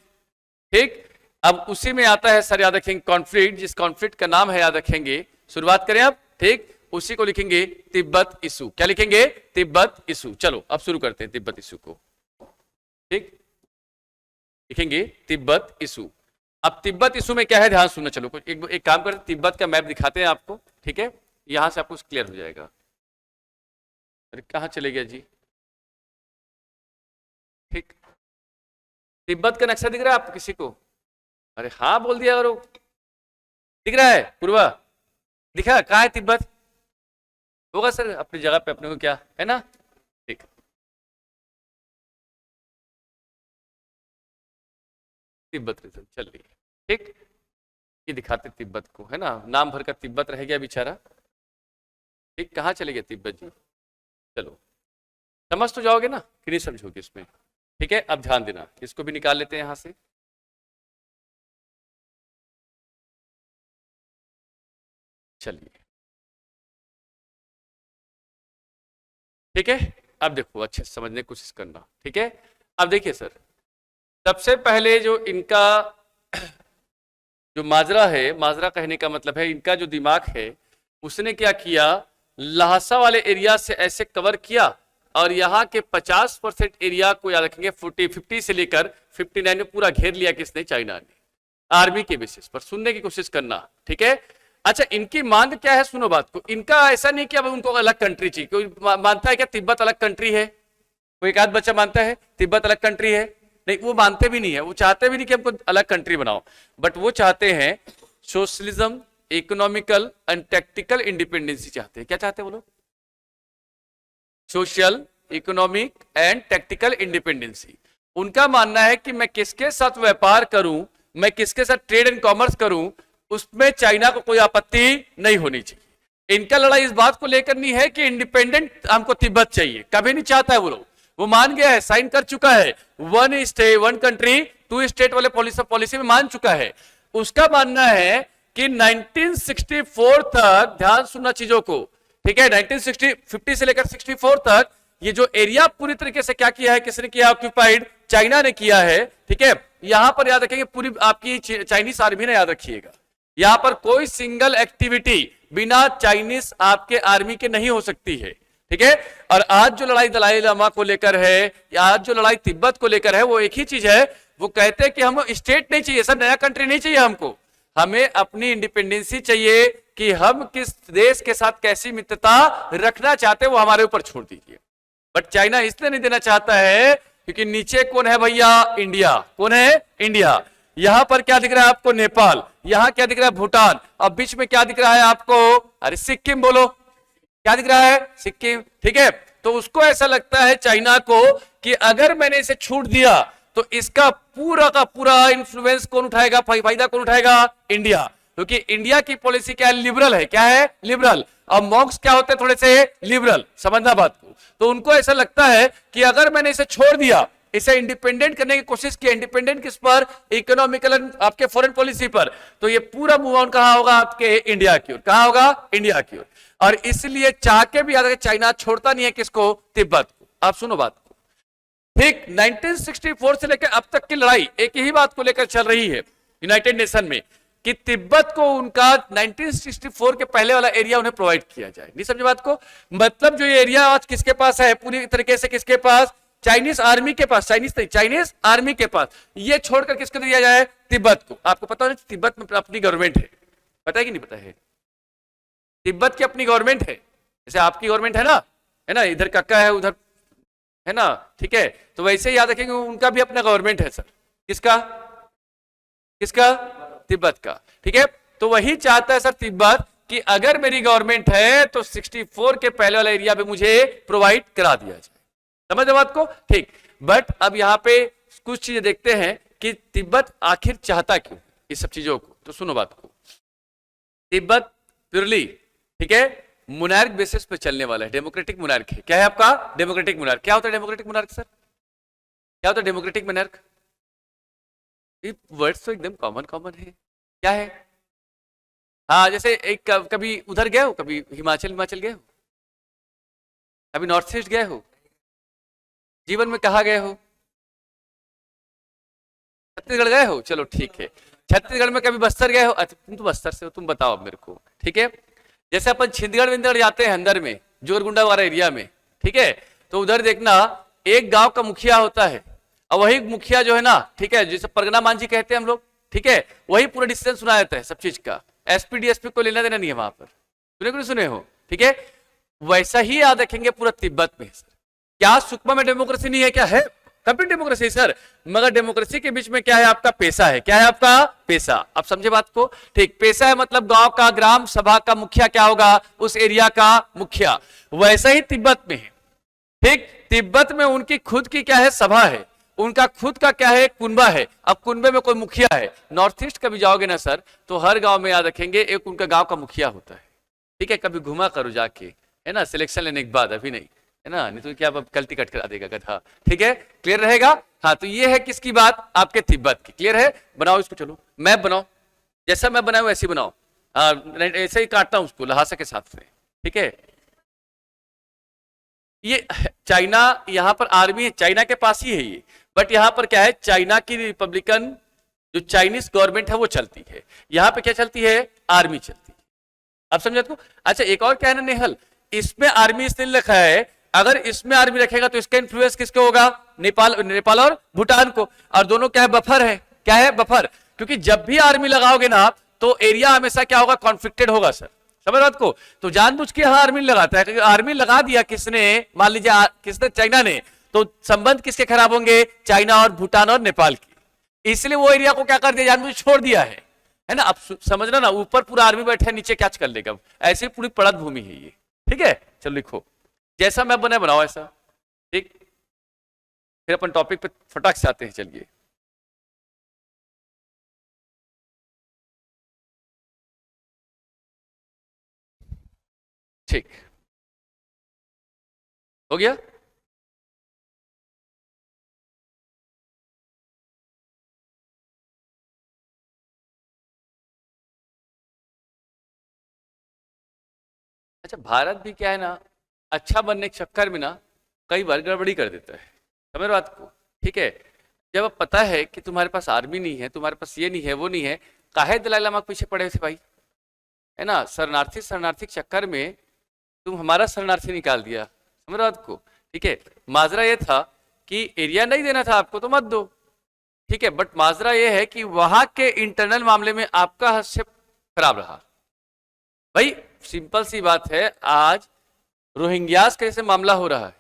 ठीक। अब उसी में आता है सर, याद रखेंगे कॉन्फ्लिक्ट, जिस कॉन्फ्लिक्ट का नाम है याद रखेंगे। शुरुआत करें अब, ठीक, उसी को लिखेंगे तिब्बत इशू। क्या लिखेंगे? तिब्बत इशू। चलो अब शुरू करते हैं तिब्बत इशू को, ठीक, लिखेंगे तिब्बत इशू। अब तिब्बत इशू में क्या है, ध्यान सुनना। चलो एक काम करते, तिब्बत का मैप दिखाते हैं आपको, ठीक है। यहां से आपको क्लियर हो जाएगा। अरे कहां चले गया जी? ठीक, तिब्बत का नक्शा दिख रहा है आपको किसी को? अरे हाँ बोल दिया, और दिख रहा है? पूर्वा दिखा? कहाँ है तिब्बत? होगा सर अपनी जगह पे, अपने को क्या है ना, ठीक। तिब्बत रीजन चल रही है, ठीक। ये दिखाते तिब्बत को, है ना, नाम भर का तिब्बत रह गया बेचारा, ठीक। कहाँ चले गए तिब्बत जी? चलो समझ तो जाओगे ना कि नहीं समझोगे इसमें, ठीक है। अब ध्यान देना, इसको भी निकाल लेते हैं यहां से। चलिए ठीक है, अब देखो अच्छे से समझने की कोशिश करना, ठीक है। अब देखिए सर, सबसे पहले जो इनका जो माजरा है, माजरा कहने का मतलब है इनका जो दिमाग है, उसने क्या किया, लहासा वाले एरिया से ऐसे कवर किया और यहाँ के 50% एरिया को याद रखेंगे, 50 से लेकर 59 में पूरा घेर लिया किसने? चाइना ने, आर्मी के बेसिस पर। सुनने की कोशिश करना, ठीक है। अच्छा, इनकी मांग क्या है? सुनो बात को। इनका ऐसा नहीं कि अब उनको अलग कंट्री चाहिए। कोई मानता है क्या तिब्बत अलग कंट्री है? कोई एक आध बच्चा मानता है तिब्बत अलग कंट्री है? नहीं, वो मानते भी नहीं है, वो चाहते भी नहीं कि हमको अलग कंट्री बनाओ। बट वो चाहते हैं socialism, economical and tactical independency चाहते हैं। क्या चाहते हैं वो लोग? Social, economic and tactical independency. उनका मानना है कि मैं किसके साथ व्यापार करूं, मैं किसके साथ ट्रेड एंड कॉमर्स करूं, उसमें चाइना को कोई आपत्ति नहीं होनी चाहिए। इनका लड़ाई इस बात को लेकर नहीं है कि इंडिपेंडेंट हमको तिब्बत चाहिए, कभी नहीं चाहता है वो लोग। वो मान गया है, साइन कर चुका है, 1 स्टेट 1 कंट्री 2 स्टेट वाले पॉलिसी में मान चुका है। उसका मानना है कि 1964 तक, ध्यान सुनना चीजों को, ठीक है, 1950 से लेकर 64 तक ये जो एरिया पूरी तरीके से क्या किया है, किसने किया? ऑक्यूपाइड चाइना ने किया है, ठीक है। यहां पर याद रखेंगे पूरी आपकी चाइनीज आर्मी ने, याद रखिएगा यहां पर कोई सिंगल एक्टिविटी बिना चाइनीज आपके आर्मी के नहीं हो सकती है, ठीक है। और आज जो लड़ाई दलाई लामा को लेकर है, या आज जो लड़ाई तिब्बत को लेकर है, वो एक ही चीज है। वो कहते हैं कि हम स्टेट नहीं चाहिए सर, नया कंट्री नहीं चाहिए हमको, हमें अपनी इंडिपेंडेंसी चाहिए कि हम किस देश के साथ कैसी मित्रता रखना चाहते हैं वो हमारे ऊपर छोड़ दीजिए। बट चाइना इसलिए नहीं देना चाहता है क्योंकि नीचे कौन है भैया? इंडिया। कौन है? इंडिया। यहां पर क्या दिख रहा है आपको? नेपाल। यहां क्या दिख रहा है? भूटान। और बीच में क्या दिख रहा है आपको? अरे सिक्किम बोलो, क्या दिख रहा है? सिक्किम। ठीक है, तो उसको ऐसा लगता है चाइना को कि अगर मैंने इसे छूट दिया तो इसका पूरा का पूरा इंफ्लुएंस कौन उठाएगा, फायदा कौन उठाएगा? इंडिया। क्योंकि इंडिया की पॉलिसी क्या है? लिबरल है। क्या है? लिबरल। और मॉन्क्स क्या होते हैं? थोड़े से लिबरल। समझना बात को। तो उनको ऐसा लगता है कि अगर मैंने इसे छोड़ दिया, इसे इंडिपेंडेंट करने की कोशिश की, इंडिपेंडेंट किस पर? इकोनॉमिकल, आपके फॉरेन पॉलिसी पर, तो ये पूरा मूव ऑन कहां होगा? आपके इंडिया की ओर। कहां होगा? इंडिया की ओर। और इसलिए चाह के भी अगर चाइना छोड़ता नहीं है किसको? तिब्बत को। आप सुनो बात को, ठीक 1964 से लेकर अब तक की लड़ाई एक ही बात को लेकर चल रही है यूनाइटेड नेशन में कि तिब्बत को उनका 1964 के पहले वाला एरिया उन्हें प्रोवाइड किया जाए। नहीं समझे बात को? मतलब जो ये एरिया आज किसके पास है? पूरी तरीके से किसके पास? चाइनीज आर्मी के पास। चाइनीज नहीं, चाइनीज आर्मी के पास। ये छोड़कर किसको दिया जाए? तिब्बत को। आपको पता है तिब्बत में अपनी गवर्नमेंट है, पता है कि नहीं पता है? तिब्बत की अपनी गवर्नमेंट है, जैसे आपकी गवर्नमेंट है ना, इधर कक्का है, उधर है ना, ठीक है। तो वैसे ही याद रखेंगे उनका भी अपना गवर्नमेंट है सर। किसका? किसका? तिब्बत का। ठीक है, तो वही चाहता है सर तिब्बत कि अगर मेरी गवर्नमेंट है तो 64 के पहले वाला एरिया भी मुझे प्रोवाइड करा दिया जाए। समझ बात को? ठीक। बट अब यहां पे कुछ चीजें देखते हैं कि तिब्बत आखिर चाहता क्यों इस सब चीजों को। तो सुनो बात को, तिब्बत प्योरली, ठीक है, मोनार्क बेसिस पे चलने वाला है, डेमोक्रेटिक मोनार्क है। क्या है आपका? Democratic monarch. क्या होता है डेमोक्रेटिक मोनार्क सर? क्या होता है डेमोक्रेटिक मोनार्क? वर्ड्स तो एकदम कॉमन कॉमन है। क्या है? हाँ, जैसे एक कभी उधर गए हो, कभी हिमाचल हिमाचल गए हो, कभी नॉर्थ ईस्ट गए हो, जीवन में कहा गए हो? छत्तीसगढ़ गए हो? चलो ठीक है। छत्तीसगढ़ में कभी बस्तर गए हो? अच्छा तुम तो बस्तर से हो, तुम बताओ अब मेरे को। ठीक है, जैसे अपन छिंदगढ़ विंदगढ़ जाते हैं अंदर में, जोरगुंडा वाला एरिया में, ठीक है, तो उधर देखना एक गांव का मुखिया होता है और वही मुखिया जो है ना, ठीक है, जैसे परगना मांझी कहते हैं हम लोग, ठीक है, वही पूरा डिसीजन सुना जाता है सब चीज का। एसपी डीएसपी को लेना देना नहीं है वहां पर। सुने को नहीं सुने हो? ठीक है, वैसा ही याद रखेंगे पूरा तिब्बत में। सर क्या सुकमा में डेमोक्रेसी नहीं है? क्या है? कंप्लीट डेमोक्रेसी सर, मगर डेमोक्रेसी के बीच में क्या है? आपका पैसा है। क्या है आपका? पैसा। आप समझे बात को? ठीक, पैसा है मतलब गांव का ग्राम सभा का मुखिया क्या होगा? उस एरिया का मुखिया। वैसा ही तिब्बत में है। ठीक, तिब्बत में उनकी खुद की क्या है? सभा है, उनका खुद का क्या है? कुनबा है। अब कुनबे में कोई मुखिया है। नॉर्थ ईस्ट कभी जाओगे ना सर, तो हर गांव में याद रखेंगे एक उनका गांव का मुखिया होता है। ठीक है, कभी घुमा करो जाके, है ना, सिलेक्शन लेने के बाद, अभी नहीं, है ना, नहीं तो क्या कल टिकट करा देगा गधा। ठीक है, क्लियर रहेगा? हाँ, तो ये है किसकी बात? आपके तिब्बत की। क्लियर है? बनाओ इसको, चलो मैप बनाओ, जैसा मैं बनाऊं वैसे ही बनाओ। ऐसे ही काटता हूं उसको लहासा के साथ से। ठीक है, ये चाइना, यहां पर आर्मी है, चाइना के पास ही है ये, बट यहां पर क्या है? चाइना की रिपब्लिकन जो चाइनीज गवर्नमेंट है वो चलती है। यहां पे क्या चलती है? आर्मी चलती है। आप समझे को? अच्छा एक और क्या है ना नेहल, इसमें आर्मी इसलिए लिखा है, अगर इसमें आर्मी रखेगा तो इसका इन्फ्लुएंस किसको होगा? नेपाल और भूटान को। और दोनों क्या है? बफर है। क्या है? बफर। क्योंकि जब भी आर्मी लगाओगे ना तो एरिया हमेशा क्या होगा? कॉन्फ्लिक्टेड होगा सर। समझ बात को? तो जानबूझ के यहां आर्मी लगाता है, क्योंकि आर्मी लगा दिया किसने? मान लीजिए किसने? चाइना ने। तो संबंध किसके खराब होंगे? चाइना और भूटान और नेपाल की। इसलिए वो एरिया को क्या कर दिया? जानबूझ छोड़ दिया है ना। अब समझना ना, ऊपर पूरा आर्मी बैठा है, नीचे कैच कर लेगा। ऐसी पूरी पड़त भूमि है ये। ठीक है, चलो लिखो, जैसा मैं बना बनाओ ऐसा। ठीक, फिर अपन टॉपिक पे फटाक से आते हैं। चलिए, ठीक हो गया। अच्छा, भारत भी क्या है ना, अच्छा बनने के चक्कर में ना कई बार गड़बड़ी कर देता है। समझ बात को? ठीक है, जब अब पता है कि तुम्हारे पास आर्मी नहीं है, तुम्हारे पास ये नहीं है, वो नहीं है, काहे दलाई लामा के पीछे पड़े थे भाई? है ना, शरणार्थी शरणार्थी के चक्कर में तुम हमारा शरणार्थी निकाल दिया। समझ बात को? ठीक है, माजरा ये था कि एरिया नहीं देना था आपको तो मत दो। ठीक है, बट माजरा ये है कि वहां के इंटरनल मामले में आपका हस्तक्षेप खराब रहा भाई। सिंपल सी बात है, आज रोहिंग्यास का जैसे मामला हो रहा है,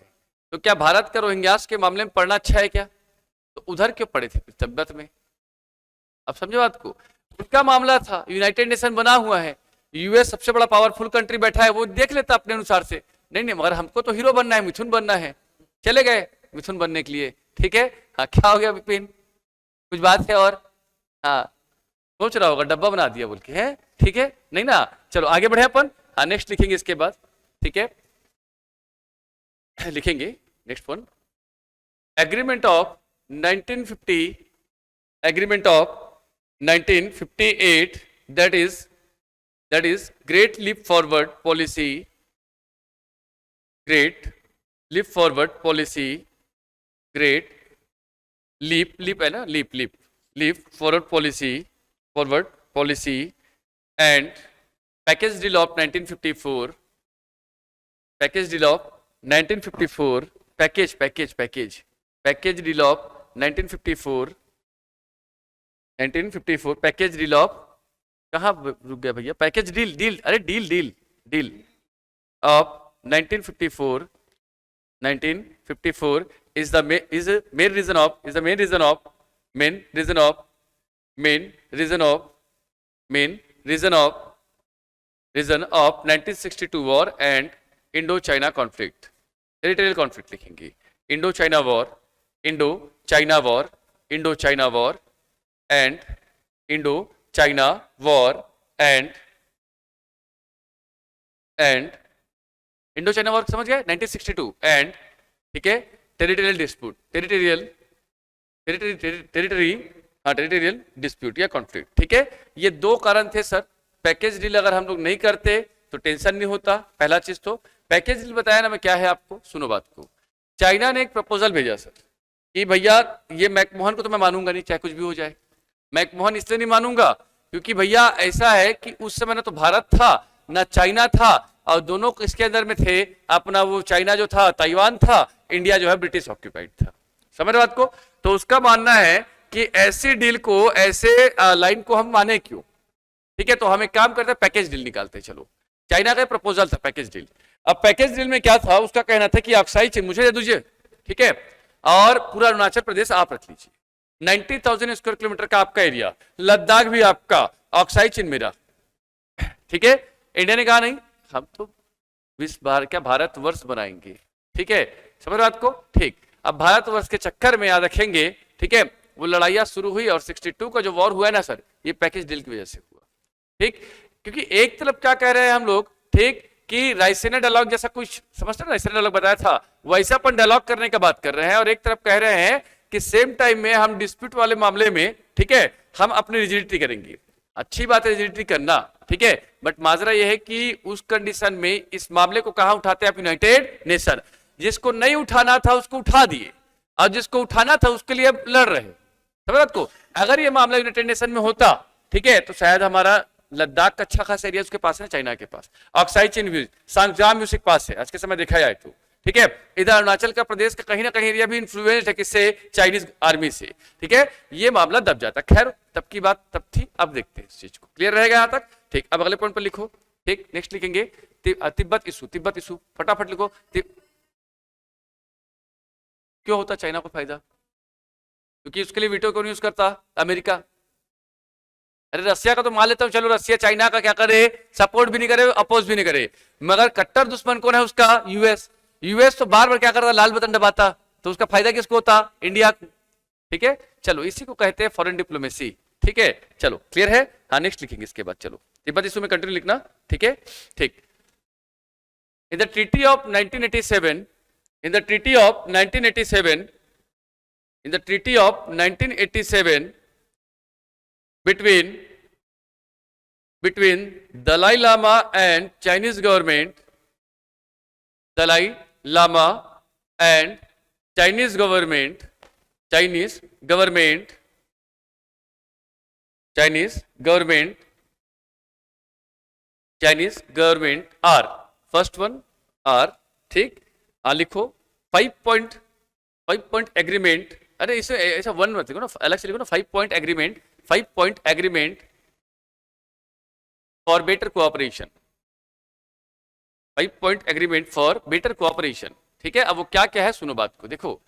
तो क्या भारत का रोहिंग्यास के मामले में पढ़ना अच्छा है क्या? तो उधर क्यों पड़े थे तिब्बत में? अब समझो बात को, उनका मामला था, यूनाइटेड नेशन बना हुआ है, यूएस सबसे बड़ा पावरफुल कंट्री बैठा है, वो देख लेता अपने अनुसार से, नहीं नहीं मगर हमको तो हीरो बनना है, मिथुन बनना है, चले गए मिथुन बनने के लिए, ठीक है। हाँ क्या हो गया विपिन, कुछ बात है और, हाँ सोच रहा होगा डब्बा बना दिया बोल के, है ठीक है, नहीं ना, चलो आगे बढ़े अपन। हाँ नेक्स्ट लिखेंगे इसके बाद, ठीक है, लिखेंगे next one, agreement of 1950, agreement of 1958, that is great leap forward policy, great leap forward policy, great leap है ना, leap forward policy and package deal of 1954, package deal of 1954, package deal of 1954, package deal of, कहाँ रुक गया भैया, पैकेज डील अरे deal of 1954 is the main reason of 1962 war and Indo-China conflict, territorial conflict लिखेंगे, Indo-China war and Indo-China war and Indo-China war समझ गए 1962 and ठीक है, टेरिटोरियल डिस्प्यूट, टेरिटोरियल डिस्प्यूट या कॉन्फ्लिक्ट, ठीक है। ये दो कारण थे सर, पैकेज डील अगर हम लोग नहीं करते तो टेंशन नहीं होता, पहला चीज तो पैकेज डील बताया ना मैं क्या है आपको, सुनो बात को, चाइना ने एक प्रपोजल भेजा सर कि भैया ये मैकमोहन को तो मैं मानूंगा नहीं चाहे कुछ भी हो जाए, मैकमोहन इसलिए नहीं मानूंगा क्योंकि भैया ऐसा है कि उस समय ना तो भारत था ना चाइना था, और दोनों इसके अंदर में थे, अपना वो चाइना जो था ताइवान था, इंडिया जो है ब्रिटिश ऑक्यूपाइड था, समझ रहे बात को। तो उसका मानना है कि ऐसी डील को, ऐसे लाइन को हम माने क्यों, ठीक है, तो हम एक काम करते हैं पैकेज डील निकालते, चलो चाइना का प्रपोजल था पैकेज डील। अब पैकेज डील में क्या था, उसका कहना था कि ऑक्साइड चीन मुझे दे दीजिए, ठीक है, और पूरा अरुणाचल प्रदेश आप रख लीजिए, 90,000 स्क्वायर किलोमीटर का आपका एरिया, लद्दाख भी आपका, ऑक्साइड चीन मेरा, ठीक है। इंडिया ने कहा नहीं, हम तो विश्व क्या भारतवर्ष बनाएंगे, ठीक है, समझ बात को, ठीक। अब भारतवर्ष के चक्कर में याद रखेंगे, ठीक है, वो लड़ाइयां शुरू हुई और 62 का जो वॉर हुआ है ना सर, ये पैकेज डील की वजह से हुआ, ठीक, क्योंकि एक तरफ क्या कह रहे हैं हम लोग, ठीक, कि राइसेना डायलॉग जैसा कुछ समझते हैं, राइसेना डायलॉग बताया था वैसा अपन डायलॉग करने का बात कर रहे हैं, और एक तरफ कह रहे हैं कि सेम टाइम में हम डिस्प्यूट वाले मामले में, ठीक है, हम अपनी रिजिडिटी करेंगे, अच्छी बात है रिजिडिटी करना, ठीक है, बट माजरा यह है कि उस कंडीशन में इस मामले को कहां उठाते हैं आप, यूनाइटेड नेशन, जिसको नहीं उठाना था उसको उठा दिए, और जिसको उठाना था उसके लिए अब लड़ रहे, समझ को। अगर ये मामला यूनाइटेड नेशन में होता, ठीक है, तो शायद हमारा लद्दाख का अच्छा खासा एरिया उसके पास है, चाइना के पास, ऑक्साइड चीन सांगजाम म्यूजिक पास है, आज के समय देखा जाए तो, ठीक है, इधर अरुणाचल का प्रदेश का कहीं ना कहीं एरिया भी इन्फ्लुएंस्ड है किससे, चाइनीज आर्मी से, ठीक है, ये मामला दब जाता, खैर तब की बात तब थी, अब देखते हैं इस चीज को, क्लियर रहेगा यहां तक, ठीक। अब अगले पॉइंट पर लिखो, ठीक, नेक्स्ट लिखेंगे तिब्बत इशू, फटाफट लिखो, क्यों होता चाइना को फायदा, क्योंकि उसके लिए वीटो क्यों यूज करता अमेरिका, अरे रसिया का तो मान लेता हूं, चलो रसिया चाइना का क्या करे, सपोर्ट भी नहीं करे, अपोज भी नहीं करे, मगर कट्टर दुश्मन कौन है उसका, यूएस तो बार बार क्या करता, लाल बटन दबाता, तो उसका फायदा किसको होता, इंडिया को, ठीक है, चलो इसी को कहते हैं फॉरेन डिप्लोमेसी, ठीक है, चलो क्लियर है। हाँ नेक्स्ट लिखेंगे इसके बाद, चलो तिब्बत इशू में कंटिन्यू लिखना, ठीक है, ठीक। In the treaty of 1987, in the treaty of 1987, in the treaty of 1987 between Dalai Lama and Chinese government, Dalai Lama and Chinese government are, first one are, ठीक, लिखो 5 point agreement, अरे इसे ऐसा वन मत लिखो ना, अलग से लिखो ना, 5 point agreement for better cooperation, 5 point agreement for better cooperation, ठीक है। अब वो क्या क्या है सुनो बात को, देखो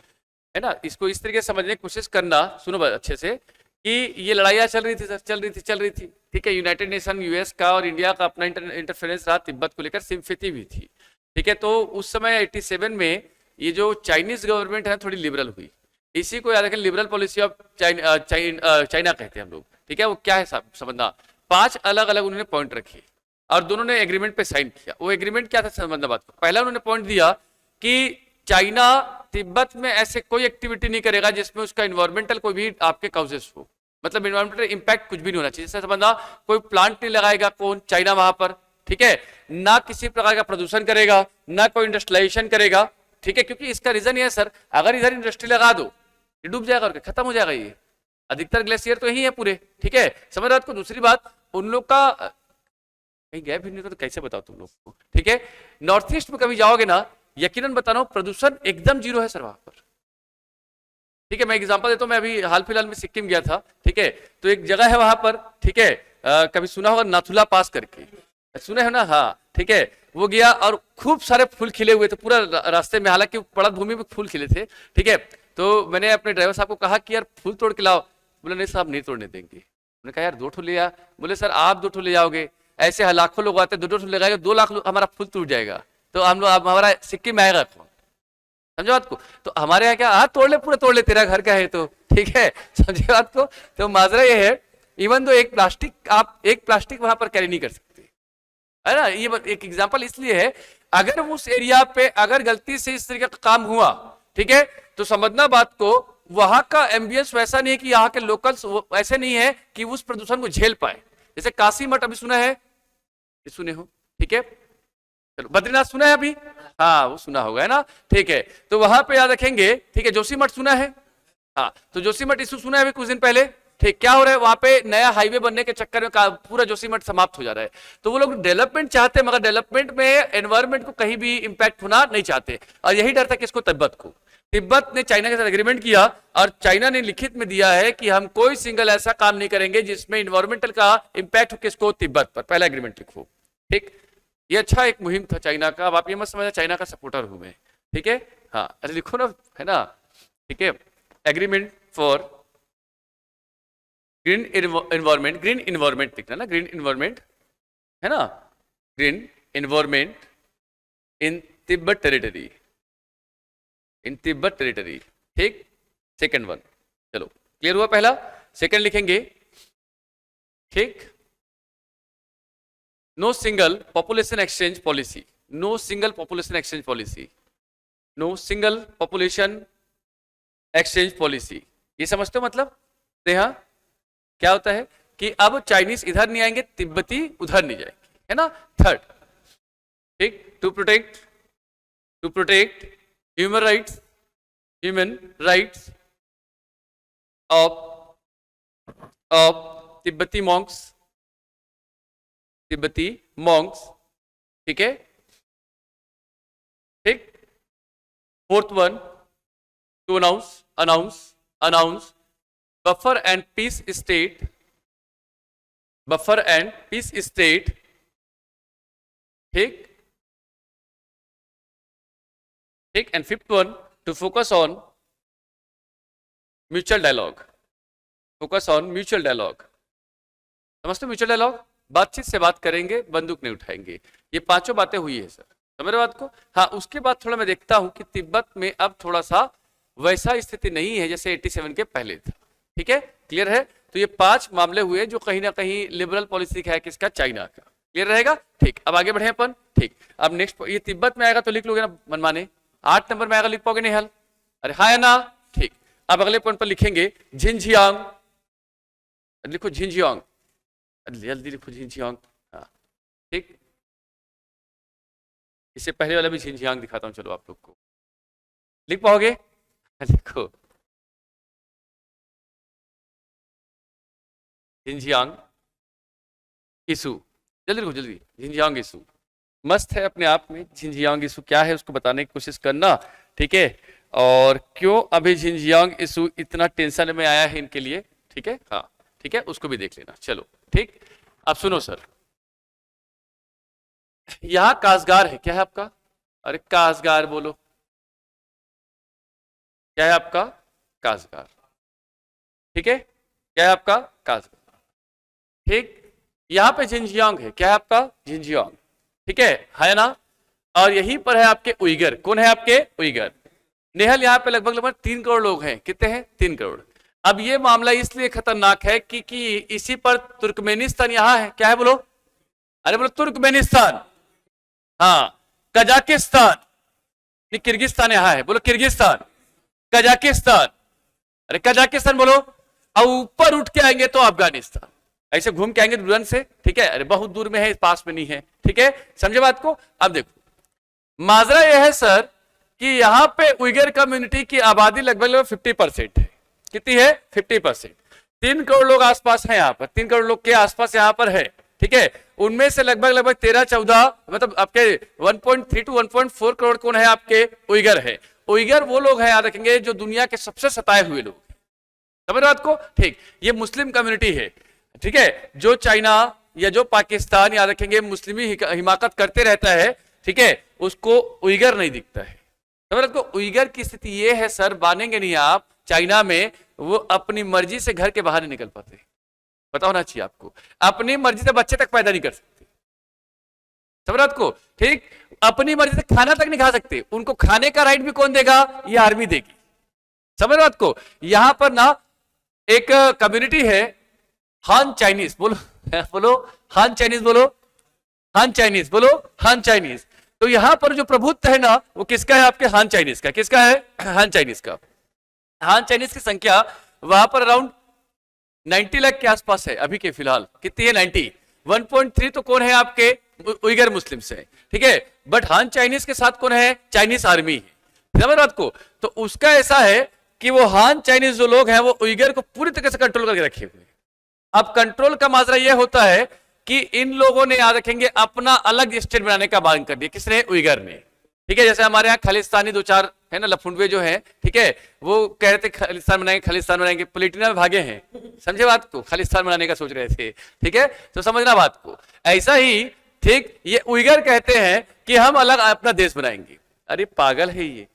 है ना, इसको इस तरीके से समझने की कोशिश करना, सुनो बात अच्छे से, कि ये लड़ाइयाँ चल रही थी सर, चल रही थी, ठीक है। यूनाइटेड नेशन, यूएस का और इंडिया का अपना इंटरफेरेंस रहा, तिब्बत को लेकर सिम्पैथी भी थी, ठीक है। तो उस समय 87 में ये जो चाइनीज गवर्नमेंट है थोड़ी लिबरल हुई, इसी को याद रखें, लिबरल पॉलिसी ऑफ चाइना कहते हैं हम लोग, ठीक है। वो क्या है समझना, 5 अलग अलग उन्होंने पॉइंट रखे और दोनों ने एग्रीमेंट पे साइन किया। वो एग्रीमेंट क्या था समझना बात को, पहला उन्होंने पॉइंट दिया कि चाइना तिब्बत में ऐसे कोई एक्टिविटी नहीं करेगा जिसमें उसका इन्वायरमेंटल कोई भी आपके काउजेस हो, मतलब इन्वायरमेंटल इंपैक्ट कुछ भी नहीं होना चाहिए। जैसे समझना, कोई प्लांट नहीं लगाएगा कौन, चाइना वहां पर, ठीक है। ना किसी प्रकार का प्रदूषण करेगा, ना कोई इंडस्ट्रियलाइजेशन करेगा, ठीक है। क्योंकि इसका रीजन ये है सर, अगर इधर इंडस्ट्री लगा दो ये डूब जाएगा और खत्म हो जाएगा। ये अधिकतर ग्लेशियर तो यही है पूरे, ठीक है, समझ रहे हो। दूसरी बात, उन लोग का कहीं गए भी नहीं तो कैसे बताओ तुम लोग को, ठीक है। नॉर्थ ईस्ट में कभी जाओगे ना, यकीनन बता रहा हूं, प्रदूषण एकदम जीरो है सर वहां पर, ठीक है। मैं एग्जांपल देता हूं, मैं अभी हाल फिलहाल में सिक्किम गया था, ठीक है। तो एक जगह है वहां पर, ठीक है, कभी सुना होगा नाथुला पास करके, सुने हो ना, हाँ, ठीक है। वो गया और खूब सारे फूल खिले हुए थे पूरा रास्ते में, हालांकि पड़त भूमि में फूल खिले थे, ठीक है। तो मैंने अपने ड्राइवर साहब को कहा कि यार फूल तोड़ के लाओ, बोले नहीं साहब नहीं तोड़ने देंगे। मैंने कहा यार 2 ठो ले आ, बोले सर आप 2 ठो ले जाओगे, ऐसे लाखों लोग आते, 2 ठो लगाएंगे, 2 लाख हमारा फूल टूट जाएगा, तो हम लोग हमारा सिक्किम में आएगा कौन, समझे बात को। तो हमारे यहाँ क्या, हाँ तोड़ ले, पूरा तोड़ ले, तेरा घर का है तो, ठीक है, समझे बात को। तो माजरा ये है, इवन तो एक प्लास्टिक, आप एक प्लास्टिक वहां पर कैरी नहीं कर सकते, है ना। ये एक एग्जांपल इसलिए है, अगर उस एरिया पे अगर गलती से इस तरीके का काम हुआ, ठीक है, तो समझना बात को, वहां का एम्बियंस वैसा नहीं है कि यहाँ के लोकल्स ऐसे नहीं है कि उस प्रदूषण को झेल पाए। जैसे काशी मठ अभी सुना है, सुने हो, ठीक है। चलो बद्रीनाथ सुना है अभी, हाँ वो सुना होगा, है ना, ठीक है। तो वहां पे याद रखेंगे, ठीक है। जोशीमठ सुना है, हाँ, तो जोशीमठ इशू सुना है अभी कुछ दिन पहले, ठीक। क्या हो रहा है वहां पे, नया हाईवे बनने के चक्कर में पूरा जोशीमठ समाप्त हो जा रहा है। तो वो लोग डेवलपमेंट चाहते हैं, मगर डेवलपमेंट में एनवायरमेंट को कहीं भी इंपैक्ट होना नहीं चाहते, और यही डर था किसको, तिब्बत को। तिब्बत ने चाइना के साथ एग्रीमेंट किया और चाइना ने लिखित में दिया है कि हम कोई सिंगल ऐसा काम नहीं करेंगे जिसमें इन्वायरमेंटल का इंपैक्ट हो किसको, तिब्बत पर। पहला एग्रीमेंट लिखो, ठीक। ये अच्छा एक मुहिम था चाइना का। अब आप ये मत समझना चाइना का सपोर्टर हूं मैं, ठीक है, हाँ, अरे लिखो ना, है ना, ठीक है। Agreement for green environment, green environment लिखना ना, ग्रीन एनवायरमेंट, है ना, green environment in Tibet territory, in Tibet territory, ठीक। सेकंड वन, चलो क्लियर हुआ पहला। सेकंड लिखेंगे, ठीक, no single population exchange policy, no single population exchange policy, no single population exchange policy. ये समझते हो मतलब, यहाँ क्या होता है कि अब चाइनीज इधर नहीं आएंगे, तिब्बती उधर नहीं जाएंगे, है ना। थर्ड, ठीक, to protect human rights of तिब्बती मॉन्क्स, ठीक है, ठीक। Fourth one, to announce buffer and peace state, ठीक, ठीक। And fifth one, to focus on mutual dialogue, समझते म्यूचुअल डायलॉग, बातचीत से बात करेंगे, बंदूक नहीं उठाएंगे। ये 5 बातें हुई है सर, समझ रहे बात को। हाँ, उसके बाद थोड़ा मैं देखता हूं कि तिब्बत में अब थोड़ा सा वैसा स्थिति नहीं है जैसे 87 के पहले था, ठीक है, क्लियर है। तो ये 5 मामले हुए जो कहीं ना कहीं लिबरल पॉलिसी है किसका, चाइना का, क्लियर रहेगा, ठीक। अब आगे बढ़े अपन, ठीक। अब नेक्स्ट, ये तिब्बत में आएगा तो लिख लोगे ना मनमाने, 8 नंबर में आएगा, लिख पाओगे नहीं हल, अरे हाँ या ना, ठीक। अब अगले पॉइंट पर लिखेंगे झिंझियांग, लिखो झिंझियांग, जल्दी लिखो झिंझियांग, हाँ, ठीक। इससे पहले वाला भी झिंझियांग दिखाता हूं, चलो आप लोग को, लिख पाओगे, लिखो झिंझियांग इशू, जल्दी लिखो जल्दी, झिंझियांग इशू मस्त है अपने आप में। झिंझियांग इशू क्या है उसको बताने की कोशिश करना, ठीक है, और क्यों अभी झिंझियांग इशू इतना टेंशन में आया है इनके लिए, ठीक है, हाँ, ठीक है, उसको भी देख लेना, चलो, ठीक। अब सुनो सर, यहां कासगार है, क्या है आपका, अरे कासगार बोलो, क्या है आपका, कासगार, ठीक है, क्या है आपका, काजगंगा। ठीक, यहाँ पे झिंझियांग है, क्या है आपका, झिंझियांग, ठीक है ना। और यहीं पर है आपके उइगर, कौन है आपके, उइगर। नेहल यहाँ पे लगभग लगभग 3 करोड़ लोग हैं, कितने हैं, 3 करोड़। अब ये मामला इसलिए खतरनाक है कि इसी पर तुर्कमेनिस्तान यहाँ है, क्या है बोलो, अरे बोलो तुर्कमेनिस्तान, हाँ, कजाकिस्तान, किर्गिस्तान यहाँ है, बोलो किर्गिस्तान, कजाकिस्तान, अरे कजाकिस्तान बोलो, और ऊपर उठ के आएंगे तो अफगानिस्तान, ऐसे घूम के आएंगे दूर से, ठीक है, अरे बहुत दूर में है, पास में नहीं है, ठीक है, समझे बात को। अब देखो माजरा यह है सर कि यहाँ पे उइगर कम्युनिटी की आबादी लगभग 50% है, कितनी है, 50%। 3 करोड़ लोग आसपास हैं यहाँ पर, 3 करोड़ लोग के आसपास यहाँ पर है, ठीक है। उनमें से लगभग 13-14 मतलब आपके 1.3 to 1.4 करोड़ कौन है, आपके उइगर है। उइगर वो लोग हैं, याद रखेंगे, जो दुनिया के सबसे सताए हुए लोग, समझ बात को, ठीक। ये मुस्लिम कम्युनिटी है, ठीक है, जो चाइना या जो पाकिस्तान, याद रखेंगे, मुस्लिमी हिमाकत करते रहता है, ठीक है, उसको उइगर नहीं दिखता है, समझ बात को। उइगर की स्थिति ये है सर, मानेंगे नहीं आप, चाइना में वो अपनी मर्जी से घर के बाहर नहीं निकल पाते, पता होना चाहिए आपको, अपनी मर्जी से बच्चे तक पैदा नहीं कर सकते, समझ बात को, ठीक। अपनी मर्जी से खाना तक नहीं खा सकते, उनको खाने का राइट भी कौन देगा, ये आर्मी देगी, समझ बात को। यहां पर ना एक कम्युनिटी है हान चाइनीज, बोलो बोलो हान चाइनीज, बोलो हान चाइनीज, बोलो हान चाइनीज। तो यहां पर जो प्रभुत्व है ना, वो किसका है, आपके हान चाइनीज का, किसका है, हान चाइनीज का। हान चाइनीज की संख्या वहां पर अराउंड 90 लाख के आसपास है अभी के फिलहाल, कितनी है, 90। 1.3 तो कौन है, आपके उइगर मुस्लिम से, ठीक है। बट हान चाइनीज के साथ कौन है, चाइनीज आर्मी है, समझ बात को। तो उसका ऐसा है कि वो हान चाइनीज जो लोग हैं वो उइगर को पूरी तरह से कंट्रोल करके रखे हुए। अब कंट्रोल का माजरा यह होता है कि इन लोगों ने, याद रखेंगे, अपना अलग स्टेट बनाने का मांग कर दिया, किसने, उइगर ने, ठीक है। जैसे हमारे यहाँ खालिस्तानी 2-4 है ना लफुंडवे जो हैं, ठीक है, वो कह रहे थे खालिस्तान बनाएंगे, खालिस्तान बनाएंगे, प्लेटिना में भागे हैं, समझे बात को, खालिस्तान बनाने का सोच रहे थे, ठीक है, तो समझना बात को। ऐसा ही, ठीक, ये उइगर कहते हैं कि हम अलग अपना देश बनाएंगे। अरे पागल है ये,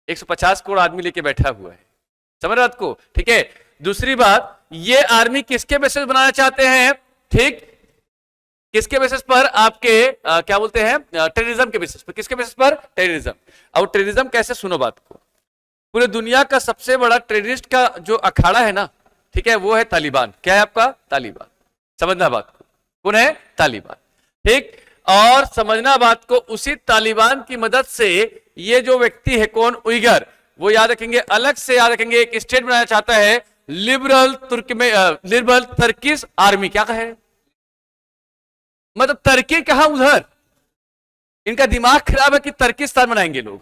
150 करोड़ आदमी लेके बैठा हुआ है, समझ बात को, ठीक है। दूसरी बात, ये आर्मी किसके बेसिस बनाना चाहते हैं, ठीक, किसके बेसिस पर, आपके क्या बोलते हैं, टेररिज्म के बेसिस पर, किसके बेसिस पर, टेररिज्म। और टेररिज्म कैसे, सुनो बात को, पूरे दुनिया का सबसे बड़ा टेररिस्ट का जो अखाड़ा है ना, ठीक है, वो है तालिबान, क्या है आपका, तालिबान, समझना बात को, कौन है, तालिबान, ठीक। और समझना बात को, उसी तालिबान की मदद से ये जो व्यक्ति है कौन, उइगर, वो याद रखेंगे, अलग से याद रखेंगे, एक स्टेट बनाना चाहता है, लिबरल लिबरल तुर्किश आर्मी, क्या कहे, मतलब टर्की कहां, उधर, इनका दिमाग खराब है कि तुर्किस्तान बनाएंगे लोग,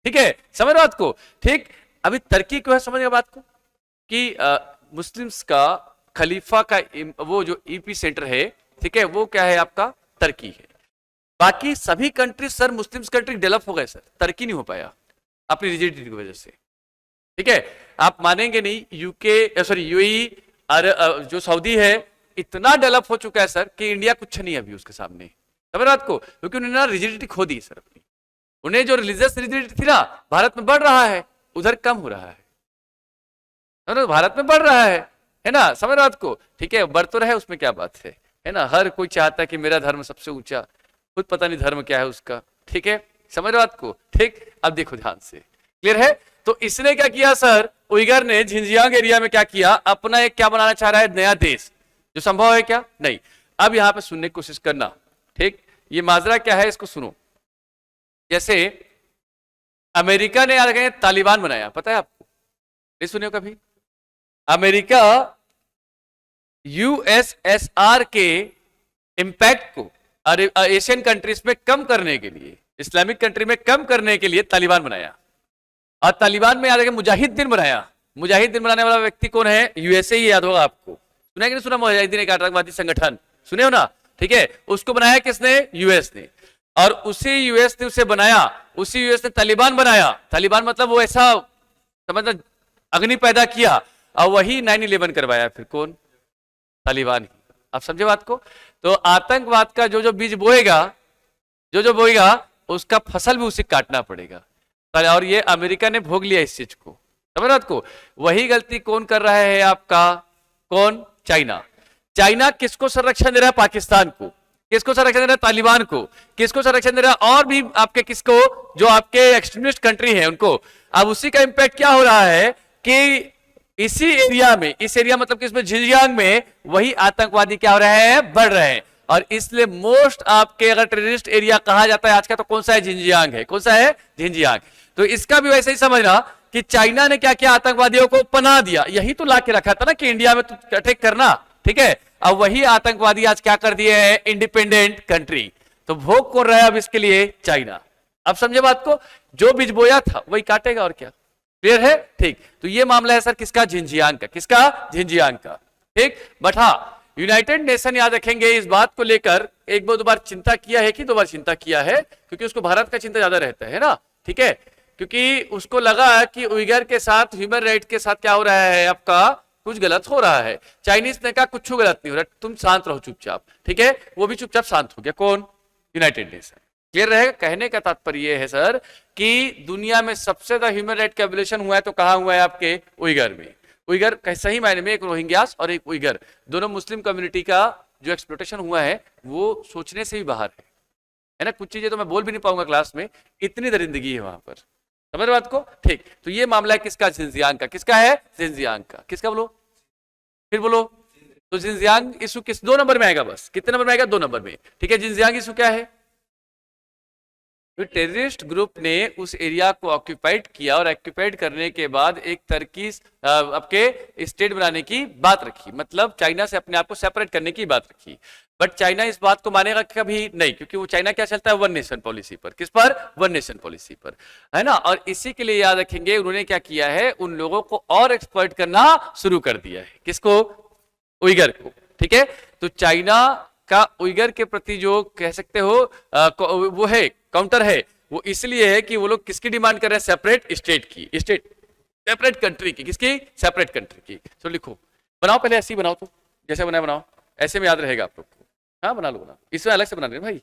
ठीक है, समझ बात को, ठीक। अभी टर्की क्यों है, समझिए बात को, कि मुस्लिम्स का खलीफा का वो जो ईपी सेंटर है, ठीक है, वो क्या है, आपका टर्की है। बाकी सभी country sir, Muslims country develop हो गए सर, टर्की नहीं हो पाया अपनी रिजिडिटी की वजह से, ठीक है। आप मानेंगे नहीं, यूके सॉरी यूएई जो सऊदी है, इतना डेवलप हो चुका है सर कि इंडिया कुछ नहीं है अभी उसके सामने, समझ रात को, क्योंकि उन्होंने ना रिजिडिटी खो दी सर अपनी। उन्हें जो रिलीजियस रिजिडिटी थी ना, भारत में बढ़ रहा है, उधर कम हो रहा है, भारत में बढ़ रहा है ना, समझ रात को, ठीक है, बढ़ तो रहे, उसमें क्या बात है ना। हर कोई चाहता है कि मेरा धर्म सबसे ऊंचा, खुद पता नहीं धर्म क्या है उसका, ठीक है, समझ बात को, ठीक। अब देखो ध्यान से, क्लियर है। तो इसने क्या किया सर, उइगर ने झिंझियांग एरिया में क्या किया, अपना एक क्या बनाना चाह रहा है, नया देश, जो संभव है क्या, नहीं। अब यहां पे सुनने की कोशिश करना, ठीक, ये माजरा क्या है, इसको सुनो। जैसे अमेरिका ने यार तालिबान बनाया, पता है आपको, नहीं सुने हो कभी। अमेरिका यूएसएसआर के इंपैक्ट को एशियन कंट्रीज में कम करने के लिए, इस्लामिक कंट्री में कम करने के लिए तालिबान बनाया। और तालिबान में याद है मुजाहिदीन बनाया। मुजाहिदीन बनाने वाला व्यक्ति कौन है, यूएसए ही याद होगा आपको, सुना कि नहीं सुना, मुजाहिदीन एक आतंकवादी संगठन, सुने हो ना, ठीक है। उसको बनाया किसने, यूएस ने, और उसी यूएस ने उसे बनाया, उसी यूएस ने तालिबान बनाया। तालिबान मतलब वो ऐसा समझना, अग्नि पैदा किया, और वही 9/11 करवाया, फिर कौन, तालिबान ही। आप समझे बात को। तो आतंकवाद का जो जो बीज बोएगा, जो बोएगा, उसका फसल भी उसे काटना पड़ेगा। और ये अमेरिका ने भोग लिया इस चीज को, समझ बात को। वही गलती कौन कर रहा है, आपका कौन? चाइना। चाइना किसको संरक्षण दे रहा है? पाकिस्तान को। किसको संरक्षण दे रहा है? तालिबान को। किसको संरक्षण दे रहा है? और भी आपके किसको? जो आपके एक्सट्रीमिस्ट कंट्री है उनको। अब उसी का इंपैक्ट क्या हो रहा है कि इसी एरिया में, इस एरिया मतलब कि इसमें झिंजियांग में वही आतंकवादी क्या हो रहे हैं? बढ़ रहे हैं। और इसलिए मोस्ट आपके अगर टेररिस्ट एरिया कहा जाता है आज का तो कौन सा है? झिंजियांग है। कौन सा है? झिंजियांग। तो इसका भी वैसे ही समझना कि चाइना ने क्या किया? आतंकवादियों को पनाह दिया। यही तो ला के रखा था ना कि इंडिया में तो अटैक करना, ठीक है। अब वही आतंकवादी आज क्या कर दिए हैं? Independent country. तो भोग कौन रहा है अब इसके लिए? चाइना। अब समझे बात को? जो बीज बोया था वही काटेगा, और क्या। क्लियर है? ठीक। तो ये मामला है सर किसका? झिंजियांग का। किसका? झिंजियांग का। ठीक। बट हाँ, यूनाइटेड नेशन याद रखेंगे इस बात को लेकर एक दो बार चिंता किया है कि 2 बार चिंता किया है, क्योंकि उसको भारत का चिंता ज्यादा रहता है ना, ठीक है। क्योंकि उसको लगा कि उइगर के साथ, ह्यूमन राइट के साथ क्या हो रहा है? आपका कुछ गलत हो रहा है। चाइनीज ने कहा कुछ गलत नहीं हो रहा, तुम शांत रहो चुपचाप, ठीक है। वो भी चुपचाप शांत हो गया। कौन? United nation. क्लियर रहेगा? कहने का तात्पर्य यह है सर कि दुनिया में सबसे ज्यादा ह्यूमन राइट का विलेशन हुआ है तो कहां हुआ है? आपके उइगर में। उइगर सही मायने में एक रोहिंग्यास और एक उइगर, दोनों मुस्लिम कम्युनिटी का जो एक्सप्लोटेशन हुआ है वो सोचने से भी बाहर है ना। कुछ चीजें तो मैं बोल भी नहीं पाऊंगा क्लास में, इतनी दरिंदगी है वहां पर। समझ बात को? ठीक। तो ये मामला है किसका? झिंजियांग का। किसका है? झिंजियांग का। किसका? बोलो फिर बोलो। तो झिंजियांग इशू किस 2 नंबर में आएगा? बस कितने नंबर में आएगा? 2 नंबर में, ठीक है। झिंजियांग इशू क्या है? तो टेररिस्ट ग्रुप ने उस एरिया को ऑक्यूपाइड किया और ऑक्यूपाइड करने के बाद एक टर्की आपके स्टेट बनाने की बात रखी, मतलब चाइना से अपने आप को सेपरेट करने की बात रखी। बट चाइना इस बात को मानेगा कभी नहीं, क्योंकि वो चाइना क्या चलता है? वन नेशन पॉलिसी पर। किस पर? वन नेशन पॉलिसी पर, है ना। और इसी के लिए याद रखेंगे उन्होंने क्या किया है? उन लोगों को और एक्सप्लॉइट करना शुरू कर दिया है। किसको? उइगर को, ठीक है। तो चाइना का उइगर के प्रति जो कह सकते हो वो है काउंटर है, वो इसलिए है कि वो लोग किसकी डिमांड कर रहे हैं? सेपरेट स्टेट की, सेपरेट कंट्री की। किसकी? सेपरेट कंट्री की। तो लिखो, बनाओ पहले, ऐसे ही बनाओ, तो जैसे बनाए बनाओ, ऐसे में याद रहेगा आप लोग को। हाँ बना लो, बना। इसमें अलग से बना ले भाई,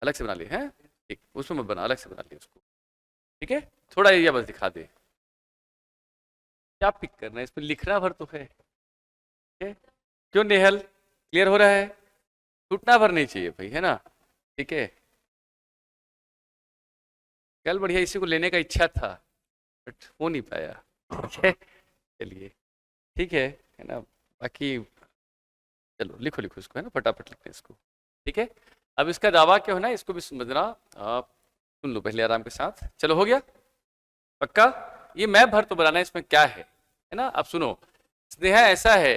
अलग से बना ले, हैं ठीक। उसमें मत बना, अलग से बना ले उसको, ठीक है। थोड़ा एरिया बस दिखा दे, क्या पिक करना है इसमें? लिखना भर तो है, ठीक है। क्यों नेहल, क्लियर हो रहा है? टूटना भर नहीं चाहिए भाई, है ना, ठीक है। कल बढ़िया इसी को लेने का इच्छा था बट हो नहीं पाया, चलिए ठीक है ना। बाकी चलो लिखो लिखो इसको, है ना, फटाफट लिखते हैं इसको, ठीक है। अब इसका दावा क्या होना है इसको भी समझना, आप सुन लो पहले आराम के साथ। चलो हो गया पक्का? ये मैप भर तो बनाना है, इसमें क्या है ना। अब सुनो, स्नेहा ऐसा है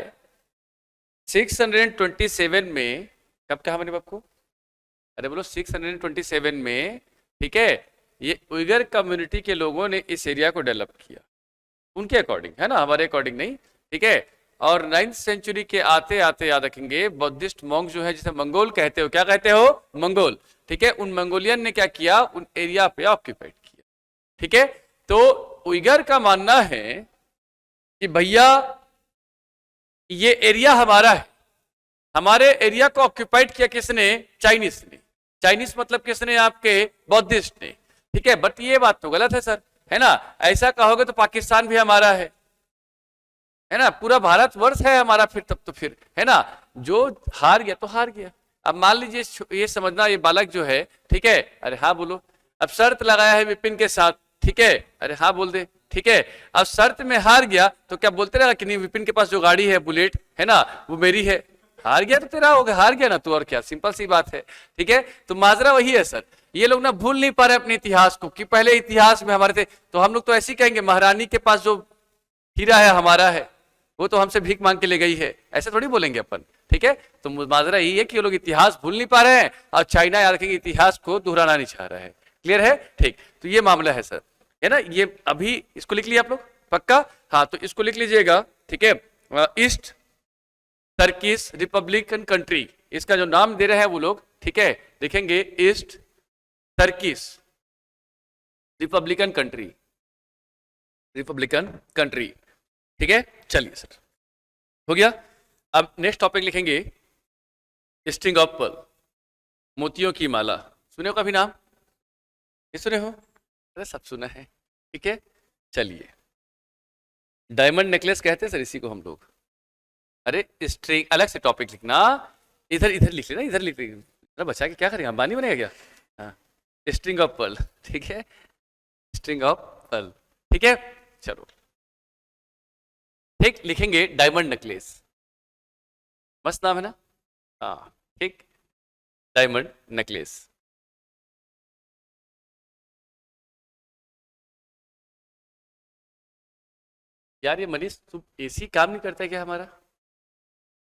627 में, कब कहा मैंने आपको? अरे बोलो 627 में, ठीक है। ये उइगर कम्युनिटी के लोगों ने इस एरिया को डेवलप किया उनके अकॉर्डिंग, है ना, हमारे अकॉर्डिंग नहीं, ठीक है। और 9th सेंचुरी के आते आते याद रखेंगे बौद्धिस्ट मॉन्क जो है, जिसे मंगोल कहते हो, क्या कहते हो? मंगोल, ठीक है। उन मंगोलियन ने क्या किया? उन एरिया पे ऑक्यूपाइड किया, ठीक है। तो उइगर का मानना है कि भैया ये एरिया हमारा है, हमारे एरिया को ऑक्यूपाइड किया किसने? चाइनीज ने। चाइनीज मतलब किसने? आपके बौद्धिस्ट ने, ठीक है। बट ये बात तो गलत है सर, है ना। ऐसा कहोगे तो पाकिस्तान भी हमारा है ना, पूरा भारतवर्ष है हमारा फिर, तब तो फिर, है ना, जो हार गया तो हार गया। अब मान लीजिए ये समझना, ये बालक जो है, ठीक है, अरे हाँ बोलो। अब शर्त लगाया है विपिन के साथ, ठीक है, अरे हाँ बोल दे, ठीक है। अब शर्त में हार गया तो क्या बोलते रहेगा कि नहीं विपिन के पास जो गाड़ी है बुलेट, है ना, वो मेरी है। हार गया तो तेरा होगा, हार गया ना तू, और क्या, सिंपल सी बात है, ठीक है। तो माजरा वही है सर, ये लोग ना भूल नहीं पा रहे अपने इतिहास को कि पहले इतिहास में हमारे थे। तो हम लोग तो ऐसे ही कहेंगे महारानी के पास जो हीरा है हमारा है, वो तो हमसे भीख मांग के ले गई है, ऐसे थोड़ी बोलेंगे अपन, ठीक है। तो माजरा यही है कि ये लोग इतिहास भूल नहीं पा रहे हैं और चाइना याद रखेंगे इतिहास को दोहराना नहीं चाह रहा है। क्लियर है? ठीक। तो ये मामला है सर, है ना। ये अभी इसको लिख लिया आप लोग पक्का? हाँ तो इसको लिख लीजिएगा, ठीक है। ईस्ट टर्किश रिपब्लिकन कंट्री, इसका जो नाम दे रहे हैं वो लोग, ठीक है, देखेंगे east Turkish Republican country, Republican country, ठीक है। चलिए सर हो गया। अब नेक्स्ट टॉपिक लिखेंगे स्ट्रिंग ऑफ पर्ल, मोतियों की माला। सुने हो कभी नाम? ये सुने हो? अरे सब सुना है, ठीक है। चलिए डायमंड नेकलेस कहते हैं सर इसी को हम लोग, अरे स्ट्रिंग अलग से टॉपिक लिखना, इधर इधर लिख लेना, इधर लिख लेना, बचा के क्या करेगा, अंबानी बनेगा क्या? हाँ, स्ट्रिंग ऑफ पर्ल, ठीक है, स्ट्रिंग ऑफ पर्ल, ठीक है। चलो ठीक, लिखेंगे डायमंड नेकलेस, मस्त नाम है ना? हाँ ठीक, डायमंड नेकलेस। यार ये मनीष, तू एसी काम नहीं करता है क्या हमारा?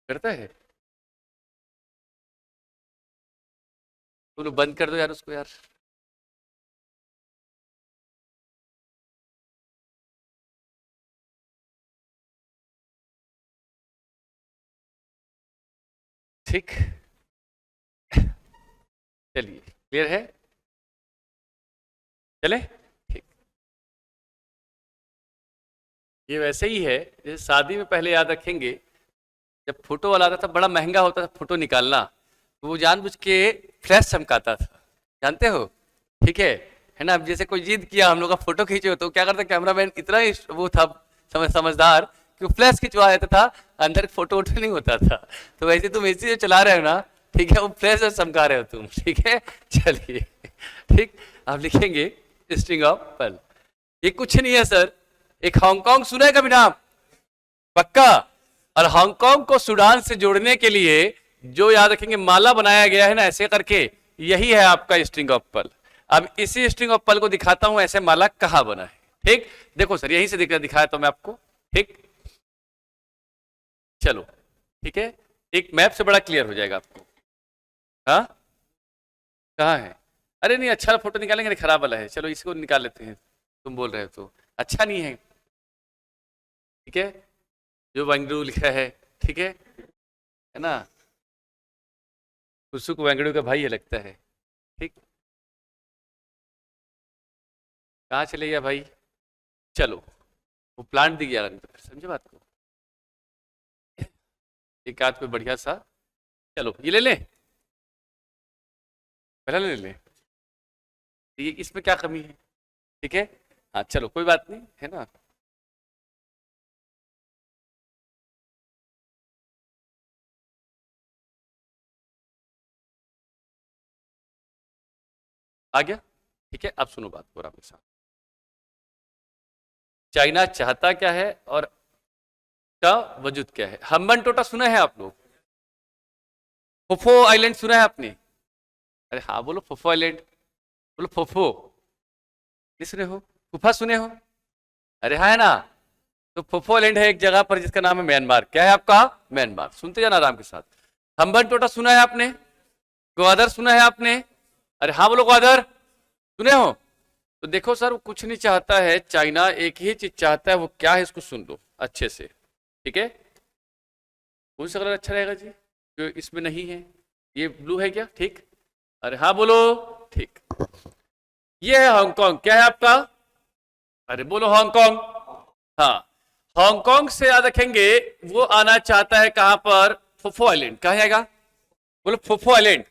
करता है? तुम लोग बंद कर दो यार उसको यार। ठीक, चलिए क्लियर है, चले ठीक। ये वैसे ही है जैसे शादी में पहले याद रखेंगे, जब फोटो वाला आता था बड़ा महंगा होता था फोटो निकालना, तो वो जानबूझ के फ्लैश चमकाता था, जानते हो? ठीक है ना? अब जैसे कोई जिद किया हम लोग का फोटो खींचो, तो क्या करता कैमरामैन, इतना ही वो था समझदार कि वो फ्लैश खिंचवा देता था, अंदर फोटो वोटो नहीं होता था। तो वैसे तुम एसी जो चला रहे हो ना, ठीक है, वो फ्लैश चमका रहे हो तुम, ठीक है। चलिए ठीक, आप लिखेंगे स्ट्रिंग ऑफ पर्ल। ये कुछ नहीं है सर, एक हांगकांग सुना है कभी नाम? पक्का। और हांगकांग को सूडान से जोड़ने के लिए जो याद रखेंगे माला बनाया गया है ना ऐसे करके, यही है आपका स्ट्रिंग ऑफ पर्ल। अब इसी स्ट्रिंग ऑफ पर्ल को दिखाता हूं ऐसे माला कहां बना है, ठीक। देखो सर यहीं से दिखाया तो मैं आपको, ठीक। चलो ठीक है, एक मैप से बड़ा क्लियर हो जाएगा आपको। हाँ कहाँ है? अरे नहीं, अच्छा फोटो निकालेंगे, नहीं खराब वाला है, चलो इसको निकाल लेते हैं। तुम बोल रहे हो तो अच्छा नहीं है, ठीक है, जो वेंगडू लिखा है, ठीक है ना? उसको वेंगडू का भाई है लगता है, ठीक। कहाँ चले गया भाई? चलो वो प्लांट दी गया, तो फिर समझे बात को। एक आध कोई बढ़िया सा, चलो ये ले ले, पहला ले ले, ये इसमें क्या कमी है, ठीक है। हाँ चलो कोई बात नहीं, है ना? आ गया, ठीक है। अब सुनो बात पूरा मेरे साथ। चाइना चाहता क्या है और का वजूद क्या है? हम्बन टोटा सुना है आप लोग? फोफो आइलैंड सुना है आपने? अरे हाँ बोलो फोफो आइलैंड, बोलो फोफो। नहीं सुने हो? फूफा सुने हो? अरे हाँ है ना? तो फोफो आइलैंड है एक जगह पर जिसका नाम है म्यांमार। क्या है आपका? म्यांमार। सुनते जाना आराम के साथ। हम्बन टोटा सुना है आपने? ग्वादर सुना है आपने? अरे हाँ बोलो ग्वादर, सुने हो? तो देखो सर, वो कुछ नहीं चाहता है चाइना, एक ही चीज चाहता है, वो क्या है इसको सुन लो अच्छे से, ठीक है। कौन सा कलर अच्छा रहेगा जी जो इसमें नहीं है? ये ब्लू है क्या? ठीक। अरे हाँ बोलो, ठीक। ये है हांगकांग। क्या है आपका? अरे बोलो हांगकांग। हाँ, हांगकांग से याद रखेंगे वो आना चाहता है कहां पर? फुफो आइलैंड। कहा जाएगा? बोलो फुफो आइलैंड,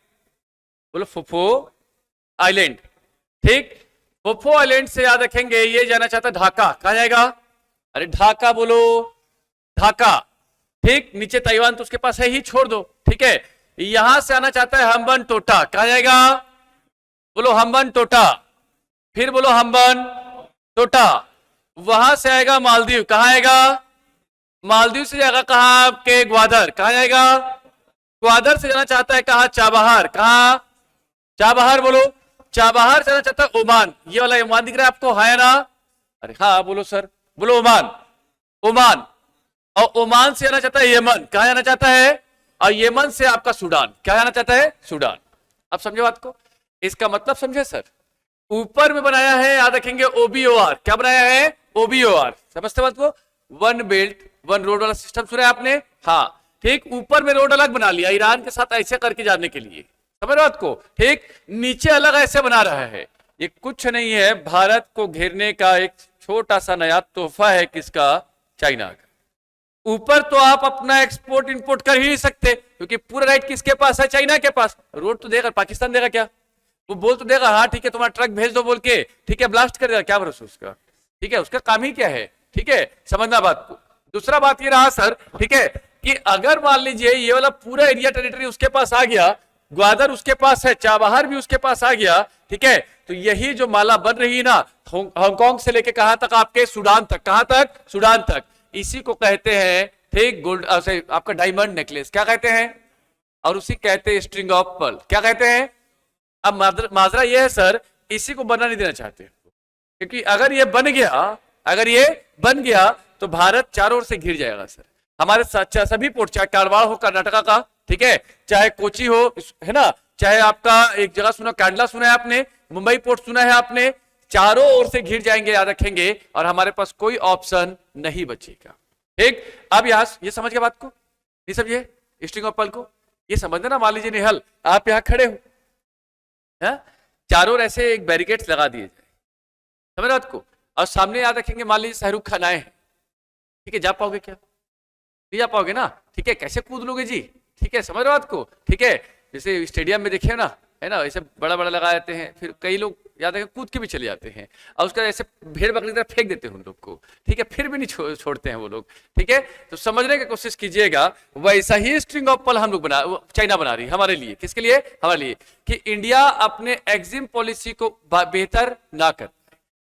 बोलो फुफो आइलैंड, ठीक। फुफो आइलैंड से याद रखेंगे ये जाना चाहता है ढाका। कहा जाएगा? अरे ढाका बोलो, ढाका, ठीक। नीचे ताइवान तो उसके पास है ही, छोड़ दो, ठीक है। यहां से आना चाहता है हम्बन टोटा। कहा जाएगा? बोलो हम्बन टोटा, फिर बोलो हम्बन टोटा। वहां से आएगा मालदीव। कहा आएगा? मालदीव से जाएगा कहा आपके? ग्वादर। कहा जाएगा? ग्वादर से जाना चाहता है कहा? चाबहार। कहा? चाबहार बोलो। चाबहार से जाना चाहता है ओमान। ये वाला ओमान दिख रहा है आपको, है ना? अरे हाँ बोलो सर, बोलो ओमान, ओमान। और ओमान से जाना चाहता है यमन। कहा जाना चाहता है? और यमन से आपका सूडान। क्या जाना चाहता है? सूडान। अब समझे बात को? इसका मतलब समझे सर? ऊपर में बनाया है याद रखेंगे ओबीओआर। क्या बनाया है? ओबीओआर। समझते बात को? वन बेल्ट वन रोड वाला सिस्टम सुना है आपने? हाँ ठीक। ऊपर में रोड अलग बना लिया ईरान के साथ ऐसे करके जाने के लिए, समझ बात को? ठीक। नीचे अलग ऐसे बना रहा है। ये कुछ नहीं है, भारत को घेरने का एक छोटा सा नया तोहफा है। किसका? चाइना का। ऊपर तो आप अपना एक्सपोर्ट इंपोर्ट कर ही नहीं सकते, क्योंकि पूरा राइट किसके पास है? चाइना के पास। रोड तो देगा पाकिस्तान, देगा क्या? वो बोल तो देगा हाँ ठीक है तुम्हारा ट्रक भेज दो बोल के, ठीक है, ब्लास्ट कर देगा, क्या भरोसा उसका? ठीक है, उसका काम ही क्या है? ठीक है, समझना बात को। दूसरा बात ये रहा सर, ठीक है, कि अगर मान लीजिए ये वाला पूरा एरिया टेरिटरी उसके पास आ गया, ग्वादर उसके पास है, चाबहार भी उसके पास आ गया, ठीक है, तो यही जो माला बन रही है ना हांगकांग से लेके कहां तक, आपके सूडान तक, कहां तक, सूडान तक, इसी को कहते हैं ठीक गोल्ड, आपका डायमंड नेकलेस क्या कहते हैं, और उसी कहते हैं स्ट्रिंग ऑफ पर्ल, क्या कहते हैं। अब माजरा ये है सर, इसी को बनना नहीं देना चाहते, क्योंकि अगर ये बन गया, अगर ये बन गया तो भारत चारों ओर से घिर जाएगा सर। हमारे सभी पोर्ट, चाहे कारवार हो कर्नाटका का, ठीक है, चाहे कोची हो, है ना, चाहे आपका एक जगह सुना कांडला सुना है आपने, मुंबई पोर्ट सुना है आपने, चारों ओर से घिर जाएंगे, याद रखेंगे, और हमारे पास कोई ऑप्शन नहीं बचेगा। ठीक, अब यहां ये समझ गए बात को, नहीं समझिए स्ट्रिंग ऑफ पर्ल को, ये समझना ना, मान लीजिए निहल आप यहां खड़े हो, चारों ओर ऐसे एक बैरिकेड्स लगा दिए जाए, समझ बात को, और सामने याद रखेंगे मान लीजिए शाहरुख खान आए हैं, ठीक है, जा पाओगे क्या, नहीं जा पाओगे ना, ठीक है, कैसे कूद लोगे जी, ठीक है, समझ रहे हो बात को, ठीक है, जैसे स्टेडियम में देखे ना, है ना, ऐसे बड़ा बड़ा लगा देते हैं, फिर कई लोग याद है कूद के भी चले जाते हैं, और उसका ऐसे भेड़ बकरी की तरह फेंक देते हैं उन लोग को, ठीक है, फिर भी नहीं छोड़ते हैं वो लोग, ठीक है, तो समझने की कोशिश कीजिएगा। वैसा ही स्ट्रिंग ऑफ पर्ल हम लोग चाइना बना रही है हमारे लिए, किसके लिए, हमारे लिए, कि इंडिया अपने एग्जिम पॉलिसी को बेहतर ना कर,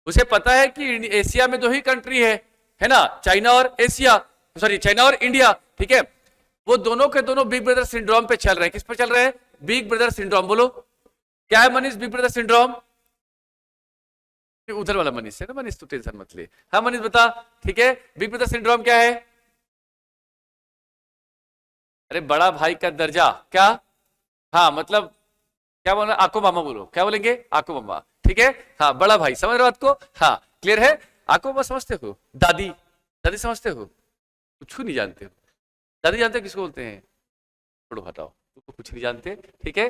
उसे पता है कि एशिया में 2 ही कंट्री है ना, चाइना और एशिया, सॉरी चाइना और इंडिया, ठीक है, वो दोनों के दोनों बिग ब्रदर सिंड्रोम पे चल रहे हैं, किस पे चल रहे हैं, बिग ब्रदर सिंड्रोम, बोलो क्या है मनीष बिग ब्रदर सिंड्रोम, उधर वाला मनीष है ना, मनीष तू टेंशन मत ले, हाँ मनीष बता, ठीक है, बिग ब्रदर सिंड्रोम क्या है, अरे बड़ा भाई का दर्जा, क्या, हाँ मतलब क्या बोलना, आको मामा बोलो, क्या बोलेंगे, आको मामा, ठीक है, हाँ बड़ा भाई, समझ रहे हो बात को, हाँ क्लियर है, आको मामा समझते हो, दादी, दादी समझते हो, कुछ नहीं जानते हो, दादी जानते हो किसको बोलते हैं, छोड़ो हटाओ, तुमको कुछ नहीं जानते, ठीक है,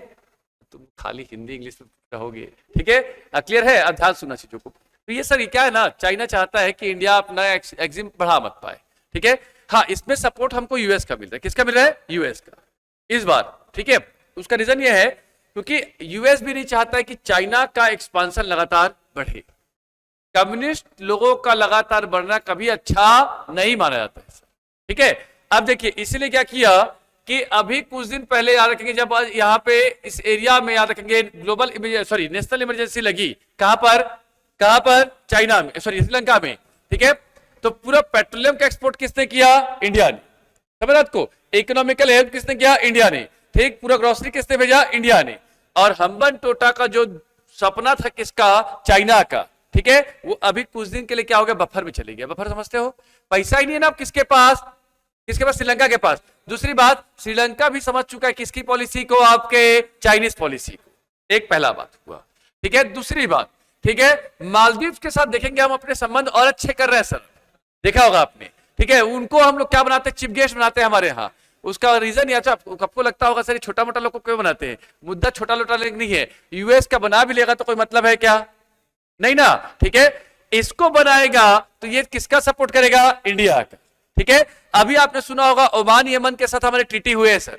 तुम खाली हिंदी इंग्लिश में रहोगे, ठीक है, क्लियर है, अब ध्यान सुनना चीजों को। तो ये सर ये क्या है ना, चाइना चाहता है कि इंडिया अपना एग्जिम बढ़ा मत पाए, ठीक है, हाँ इसमें सपोर्ट हमको यूएस का मिल रहा है, किसका मिल रहा है, यूएस का इस बार, ठीक है, उसका रीजन ये है क्योंकि यूएस भी नहीं चाहता है कि चाइना का एक्सपांशन लगातार बढ़े, कम्युनिस्ट लोगों का लगातार बढ़ना कभी अच्छा नहीं माना जाता है, ठीक है। अब देखिए इसीलिए क्या किया कि अभी कुछ दिन पहले याद रखेंगे, जब यहाँ पे इस एरिया में याद रखेंगे ग्लोबल नेशनल इमरजेंसी लगी, कहां पर चाइना में, सॉरी श्रीलंका में, ठीक है, तो पूरा पेट्रोलियम का एक्सपोर्ट किसने किया, इंडिया ने, समझ रात को, इकोनॉमिकल हेल्प किसने किया, इंडिया ने, ठीक, पूरा ग्रोसरी किसने भेजा, इंडिया ने, और हम्बन टोटा का जो सपना था किसका, चाइना का, ठीक है, वो अभी कुछ दिन के लिए क्या हो गया, बफर में चले गया, बफर समझते हो, पैसा ही नहीं है ना अब किसके पास, श्रीलंका के पास। दूसरी बात, श्रीलंका भी समझ चुका है किसकी पॉलिसी को, आपके चाइनीज पॉलिसी को, एक पहला बात हुआ, ठीक है। दूसरी बात, ठीक है, मालदीव के साथ देखेंगे हम अपने संबंध और अच्छे कर रहे हैं सर, देखा होगा आपने, ठीक है, उनको हम लोग क्या बनाते हैं, चीफ गेस्ट बनाते हैं हमारे यहाँ, उसका रीजन ये, अच्छा आपको लगता होगा सर छोटा मोटा लोग को क्यों बनाते हैं, मुद्दा छोटा लोटा नहीं है, यूएस का बना भी लेगा तो कोई मतलब है क्या, नहीं ना, ठीक है, इसको बनाएगा तो ये किसका सपोर्ट करेगा, इंडिया का, ठीक है। अभी आपने सुना होगा ओमान यमन के साथ हमारे ट्रीटी हुए हैं सर,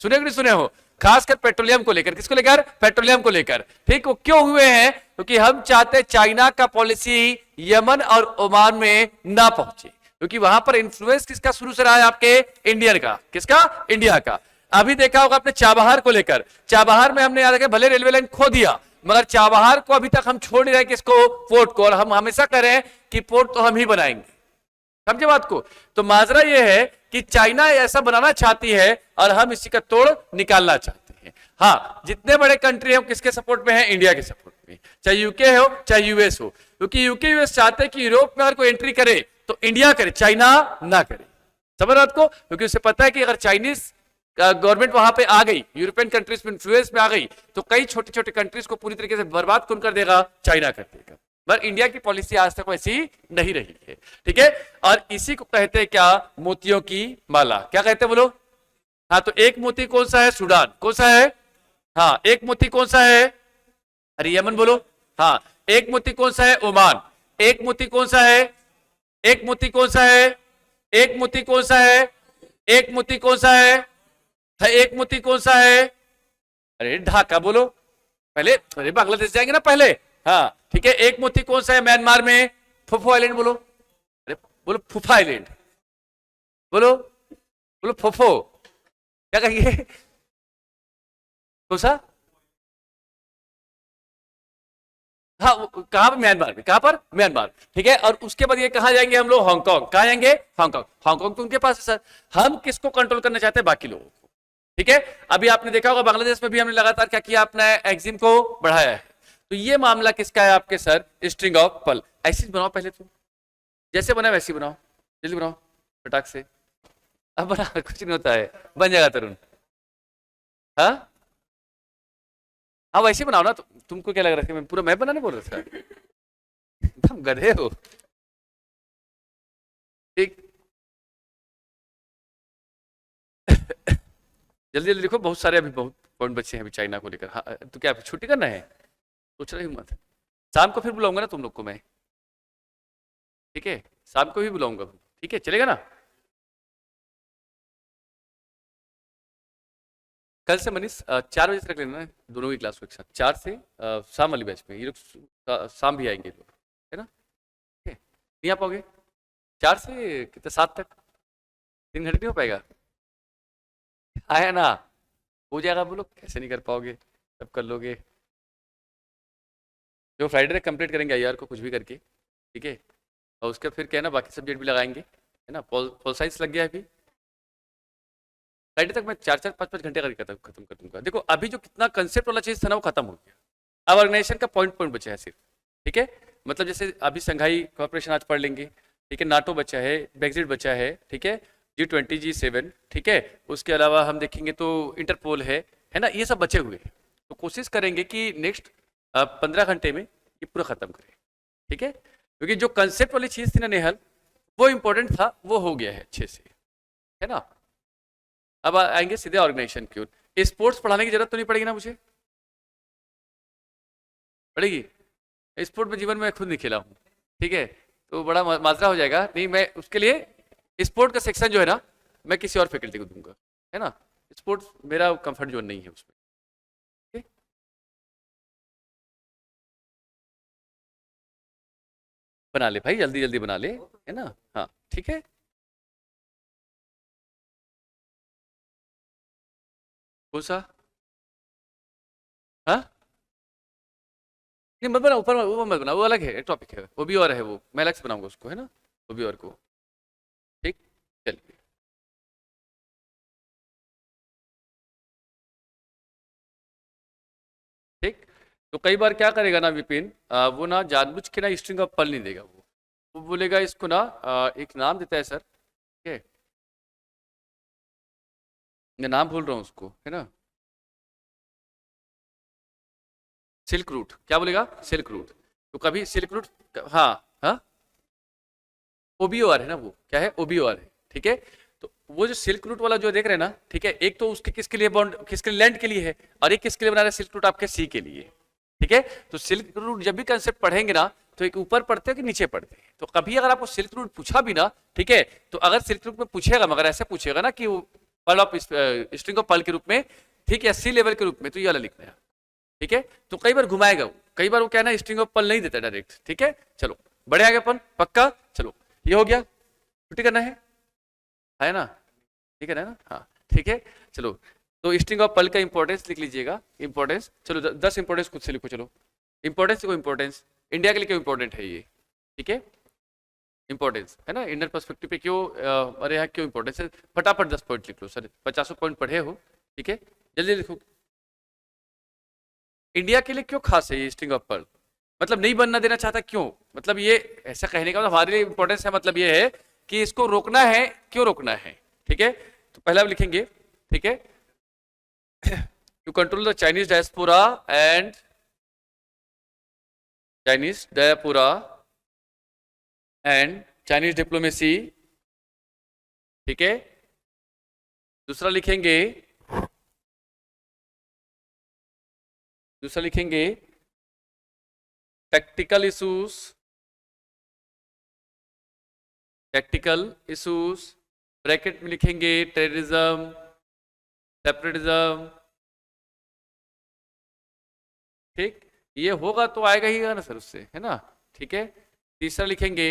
सुने कि नहीं सुने हो, खासकर पेट्रोलियम को लेकर, किसको लेकर, पेट्रोलियम को लेकर, ठीक, वो क्यों हुए हैं, क्योंकि हम चाहते हैं चाइना का पॉलिसी यमन और ओमान में ना पहुंचे, क्योंकि वहां पर इंफ्लुएंस किसका शुरू से रहा है, आपके इंडियन का, किसका, इंडिया का। अभी देखा होगा आपने चाबहार को लेकर, चाबहार में हमने याद रखा भले रेलवे लाइन खो दिया, मगर चाबहार को अभी तक हम छोड़ नहीं रहे किसको, पोर्ट को, और हम हमेशा कह रहे हैं कि पोर्ट तो हम ही बनाएंगे, समझे बात को। तो माजरा यह है कि चाइना ऐसा बनाना चाहती है और हम इसी का तोड़ निकालना चाहते हैं। हाँ, जितने बड़े कंट्री हैं किसके सपोर्ट में है, इंडिया के सपोर्ट में, चाहे यूके हो चाहे यूएस हो, क्योंकि यूके यूएस चाहते हैं कि यूरोप में अगर कोई एंट्री करे तो इंडिया करे, चाइना ना करे, समझ बात को, क्योंकि उसे पता है कि अगर चाइनीज गवर्नमेंट वहां पे आ गई, यूरोपियन कंट्रीज में इन्फ्लुएंस में आ गई, तो कई छोटे छोटे कंट्रीज को पूरी तरीके से बर्बाद कौन कर देगा, चाइना कर देगा। पर इंडिया की पॉलिसी आज तक वैसी नहीं रही है, ठीक है, और इसी को कहते हैं क्या, मोतियों की माला, क्या कहते हैं बोलो, हाँ, तो एक मोती कौन सा है, सूडान, कौन सा है, हाँ, एक मोती कौन सा है, अरे यमन बोलो, हाँ, एक मोती कौन सा है, ओमान, एक मोती कौन सा है, एक मोती कौन सा है, एक मोती कौन सा है, एक मोती कौन सा है, एक मोती कौन सा है, अरे ढाका बोलो पहले, अरे बांग्लादेश जाएंगे ना पहले, हाँ ठीक है, एक मोती कौन सा है म्यांमार में, फुफो आइलैंड बोलो, अरे बोलो फुफा आइलैंड बोलो, बोलो फोफो, क्या कहेंगे? कौन सा? हाँ कहाँ पर? म्यांमार में। कहाँ पर? म्यांमार। ठीक है, और उसके बाद ये कहाँ जाएंगे हम लोग? हांगकांग। कहाँ जाएंगे? हांगकांग। हांगकांग तो उनके पास है सर। हम किसको कंट्रोल करना चाहते हैं? बाकी लोगों को। ठीक है, अभी आपने देखा होगा बांग्लादेश में भी हमने लगातार क्या किया, अपना एक्जिम को बढ़ाया है। तो ये मामला किसका है आपके सर? स्ट्रिंग ऑफ पल। ऐसी बनाओ पहले तो, जैसे बना वैसे बनाओ, जल्दी बनाओ फटाक से। अब बना कुछ नहीं होता है, बन जाएगा तरुण। हाँ हाँ वैसे बनाओ ना। तुमको क्या लग रहा था मैं पूरा मैं बनाने बोल रहा था? तुम गधे हो। ठीक, जल्दी जल्दी लिखो, बहुत सारे अभी बहुत पॉइंट बचे हैं अभी चाइना को लेकर। हाँ तो क्या छुट्टी करना है? सोच रही हूँ मत, शाम को फिर बुलाऊंगा ना तुम लोग को मैं। ठीक है, शाम को भी बुलाऊंगा। ठीक है, चलेगा ना? कल से मनीष 4 बजे तक लेना है दोनों की क्लास को एक साथ, 4 से शाम वाली बैच में। ये लोग शाम भी आएंगे लोग, है ना? ठीक है, नहीं आ पाओगे? 4 से कितने 7 तक? 3 घंटे नहीं हो पाएगा? आया ना, हो जाएगा। बोलो कैसे नहीं कर पाओगे, सब कर लोगे। जो फ्राइडे तक कंप्लीट करेंगे यार को कुछ भी करके। ठीक है, और उसके फिर क्या है ना, बाकी सब्जेक्ट भी लगाएंगे, है ना? पॉल साइंस लग गया है अभी। फ्राइडे तक मैं 4 4 5 5 घंटे करके खत्म कर दूंगा। देखो अभी जो कितना कंसेप्ट वाला चीज था ना वो खत्म हो गया। अब ऑर्गेनाइजेशन का पॉइंट पॉइंट बचा है सिर्फ। ठीक है, मतलब जैसे अभी संघाई कॉर्पोरेशन आज पढ़ लेंगे। ठीक है, नाटो बचा है, ब्रेक्जिट बचा है। ठीक है, G20 G7। ठीक है, उसके अलावा हम देखेंगे तो इंटरपोल है ना? ये सब बचे हुए हैं। तो कोशिश करेंगे कि नेक्स्ट 15 घंटे में ये पूरा खत्म करें। ठीक है, क्योंकि जो कंसेप्ट वाली चीज थी ना नेहल, वो इंपॉर्टेंट था, वो हो गया है अच्छे से, है ना? अब आएंगे सीधे ऑर्गेनाइजेशन की ओर। स्पोर्ट्स पढ़ाने की जरूरत तो नहीं पड़ेगी ना मुझे? पड़ेगी? स्पोर्ट में जीवन में खुद नहीं खेला हूँ। ठीक है, तो बड़ा माजरा हो जाएगा। नहीं, मैं उसके लिए स्पोर्ट का सेक्शन जो है ना, मैं किसी और फैकल्टी को दूंगा, है ना? स्पोर्ट्स मेरा कंफर्ट जोन नहीं है उसमें। ठीक है? बना ले भाई, जल्दी जल्दी बना ले, है ना? हाँ ठीक है। कौन सा? हाँ नहीं मत बना, ऊपर वो मत बना, वो अलग है टॉपिक है, वो भी और है, वो मैं अलग से बनाऊंगा उसको, है ना? वो भी और को। ठीक, चलिए। ठीक, तो कई बार क्या करेगा ना विपिन, वो ना जानबूझ के ना स्ट्रिंग ऑफ पल नहीं देगा। वो बोलेगा इसको ना, एक नाम देता है सर। ठीक है, मैं नाम भूल रहा हूँ उसको, है ना? सिल्क रूट, क्या बोलेगा? Silk route. तो कभी सिल्क रूट, हाँ हाँ, ओबीओआर है ना, वो क्या है? ओबीओआर है। ठीक है, तो वो जो सिल्क रूट वाला जो देख रहे हैं ना, ठीक है, एक तो उसके किसके लिए बॉन्ड, किसके लिए? लैंड के लिए है। और एक किसके लिए बना रहे हैं सिल्क रूट? आपके सी के लिए। ठीक है, तो सिल्क रूट जब भी कंसेप्ट पढ़ेंगे ना, तो एक ऊपर पढ़ते हो कि नीचे पढ़ते हैं? तो कभी अगर आपको सिल्क रूट पूछा भी ना, ठीक है, तो अगर सिल्क रूट में पूछेगा, मगर ऐसे पूछेगा ना कि वो पल ऑफ स्ट्रिंग ऑफ पल के रूप में, ठीक है, सी लेवल के रूप में, तो ये वाला लिखना है। ठीक है, तो कई बार घुमाएगा वो, कई बार वो क्या है ना, स्ट्रिंग ऑफ पल नहीं देता डायरेक्ट। ठीक है, चलो बड़े आगे अपन पक्का। चलो ये हो गया, छुट्टी करना है ना? ठीक है ना? हाँ ठीक है, चलो। तो स्ट्रिंग ऑफ पल का इंपॉर्टेंस लिख लीजिएगा। इंपॉर्टेंस, चलो 10 इंपॉर्टेंस खुद से लिखो। चलो इंपॉर्टेंस देखो, इंपॉर्टेंस इंडिया के लिए क्यों इंपॉर्टेंट है ये? ठीक है, इंपॉर्टेंस है ना, इंडियन पर्सपेक्टिव पे क्यों, अरे यहाँ क्यों इंपॉर्टेंस है? फटाफट 10 पॉइंट लिख लो सर, 50 पॉइंट पढ़े हो। ठीक है, जल्दी लिखो। इंडिया के लिए क्यों खास है ये स्ट्रिंग ऑफ पर्ल? मतलब नहीं बनना देना चाहता क्यों? मतलब ये ऐसा कहने का मतलब हमारे लिए इंपॉर्टेंस है, मतलब ये है कि इसको रोकना है, क्यों रोकना है? ठीक है, तो पहला आप लिखेंगे। ठीक है, to control the Chinese diaspora and Chinese diaspora and Chinese diplomacy. ठीक है, दूसरा लिखेंगे, टैक्टिकल इशूज, ब्रैकेट में लिखेंगे टेररिज्म, सेपरेटिज्म। ठीक, ये होगा तो आएगा ही ना सर उससे, है ना? ठीक है, तीसरा लिखेंगे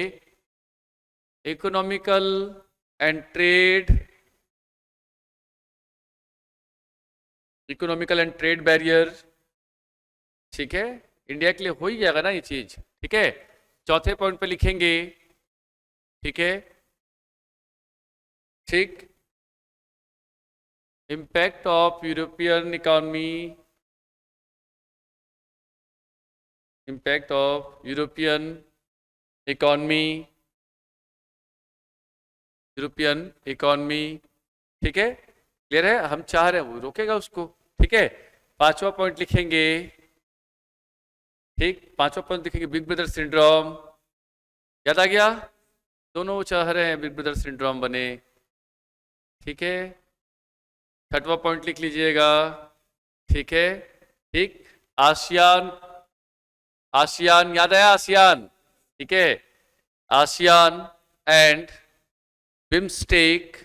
economical and trade economical and trade barrier, ठीक है, इंडिया के लिए हो ही जाएगा ना ये चीज, ठीक है। चौथे पॉइंट पे लिखेंगे, ठीक है, ठीक, impact of European economy, impact of European economy, European economy, ठीक है, क्लियर है। हम चाह रहे हैं वो रोकेगा उसको, ठीक है। पांचवा पॉइंट लिखेंगे, ठीक, पांचवा पॉइंट लिखेंगे बिग ब्रदर सिंड्रोम, याद आ गया, दोनों चाह रहे हैं बिग ब्रदर सिंड्रोम बने, ठीक है। छठवा पॉइंट लिख लीजिएगा, ठीक है, ठीक, आसियान, आसियान याद आया, आसियान, ठीक है, आसियान एंड बिम्स्टेक,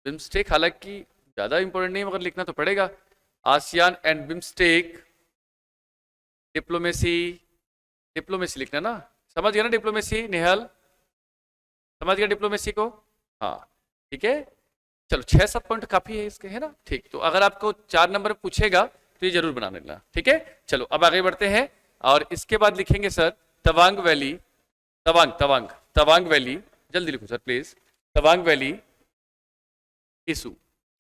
बिम्स्टेक हालांकि ज्यादा इंपॉर्टेंट नहीं मगर लिखना तो पड़ेगा, ASEAN and BIMSTEC diplomacy, diplomacy लिखना ना, समझ गया ना डिप्लोमेसी, निहाल समझ गया डिप्लोमेसी को, हाँ, ठीक है। चलो 6-7 पॉइंट काफी है इसके, है ना, ठीक। तो अगर आपको 4 नंबर पूछेगा तो ये जरूर बना लेना, ठीक है। चलो अब आगे बढ़ते हैं, और इसके बाद लिखेंगे sir Tawang valley, Tawang Tawang Tawang valley, जल्दी लिखो sir please, Tawang valley issue,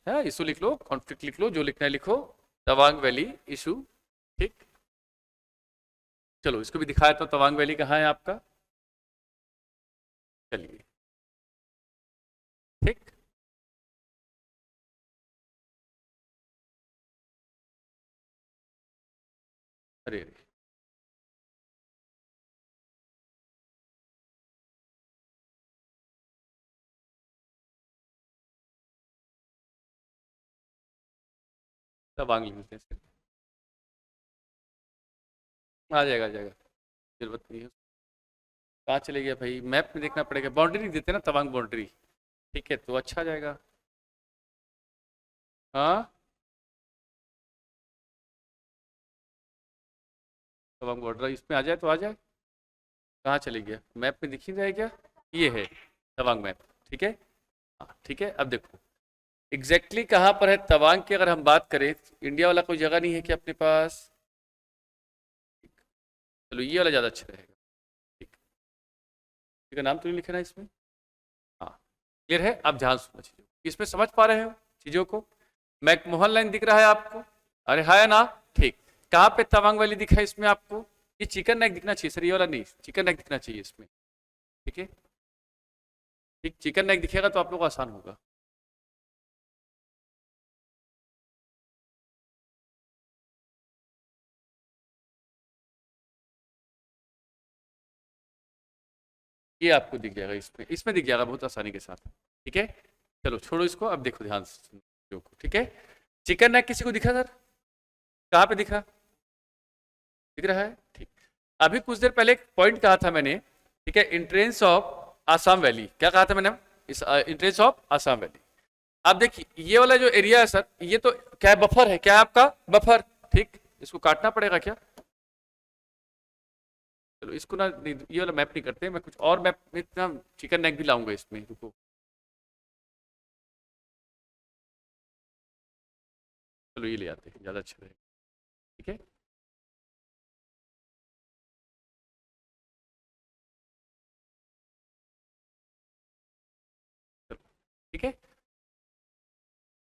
है इशू लिख लो, कॉन्फ्लिक्ट लिख लो, जो लिखना है लिखो, तवांग वैली इशू, ठीक। चलो इसको भी दिखाया तो तवांग वैली कहाँ है आपका, चलिए, ठीक, अरे अरे तवांग लिखते हैं सर। आ जाएगा आ जाएगा, जरूरत नहीं है। कहाँ चले गया भाई, मैप में देखना पड़ेगा, बाउंड्री नहीं देते ना तवांग बाउंड्री, ठीक है, तो अच्छा जाएगा। हाँ तवांग बॉर्डर इसमें आ जाए तो आ जाए, कहाँ चले गया, मैप में दिख ही रहा है क्या, ये है तवांग मैप, ठीक है, हाँ ठीक है। अब देखो एग्जैक्टली कहाँ पर है तवांग की, अगर हम बात करें इंडिया वाला कोई जगह नहीं है कि अपने पास, चलो ये वाला ज़्यादा अच्छा रहेगा, ठीक, ठीक है, नाम तो नहीं लिखना है इसमें, हाँ क्लियर है। आप ध्यान सुनना चीज़ों को, इसमें समझ पा रहे हो चीज़ों को, मैकमोहन लाइन दिख रहा है आपको, अरे है ना, ठीक, कहाँ पे तवांग वैली दिखा है इसमें आपको, ये चिकन नेक दिखना चाहिए सर, ये वाला नहीं, चिकन नेक दिखना चाहिए इसमें, ठीक है, ठीक, चिकन नेक दिखेगा तो आप लोग को आसान होगा। ये आपको दिख जाएगा इसमें, इसमें दिख जाएगा बहुत आसानी के साथ, ठीक है। चलो छोड़ो इसको, अब देखो ध्यान से चीज़ों को, ठीक है। चिकन नेक किसी को दिखा सर, कहाँ पे दिखा, दिख रहा है, ठीक। अभी कुछ देर पहले एक पॉइंट कहा था मैंने, ठीक है, इंट्रेंस ऑफ आसाम वैली, क्या कहा था मैंने, इस इंट्रेंस ऑफ आसाम वैली। आप देखिए ये वाला जो एरिया है सर, ये तो क्या है, बफर है, क्या है आपका बफर, ठीक, इसको काटना पड़ेगा क्या, चलो इसको ना ये वाला मैप नहीं करते, मैं कुछ और मैप में ना चिकन नेक भी लाऊंगा इसमें, रुको, चलो ये ले आते हैं, ज़्यादा अच्छा रहेगा, ठीक है। चलो, ठीक है,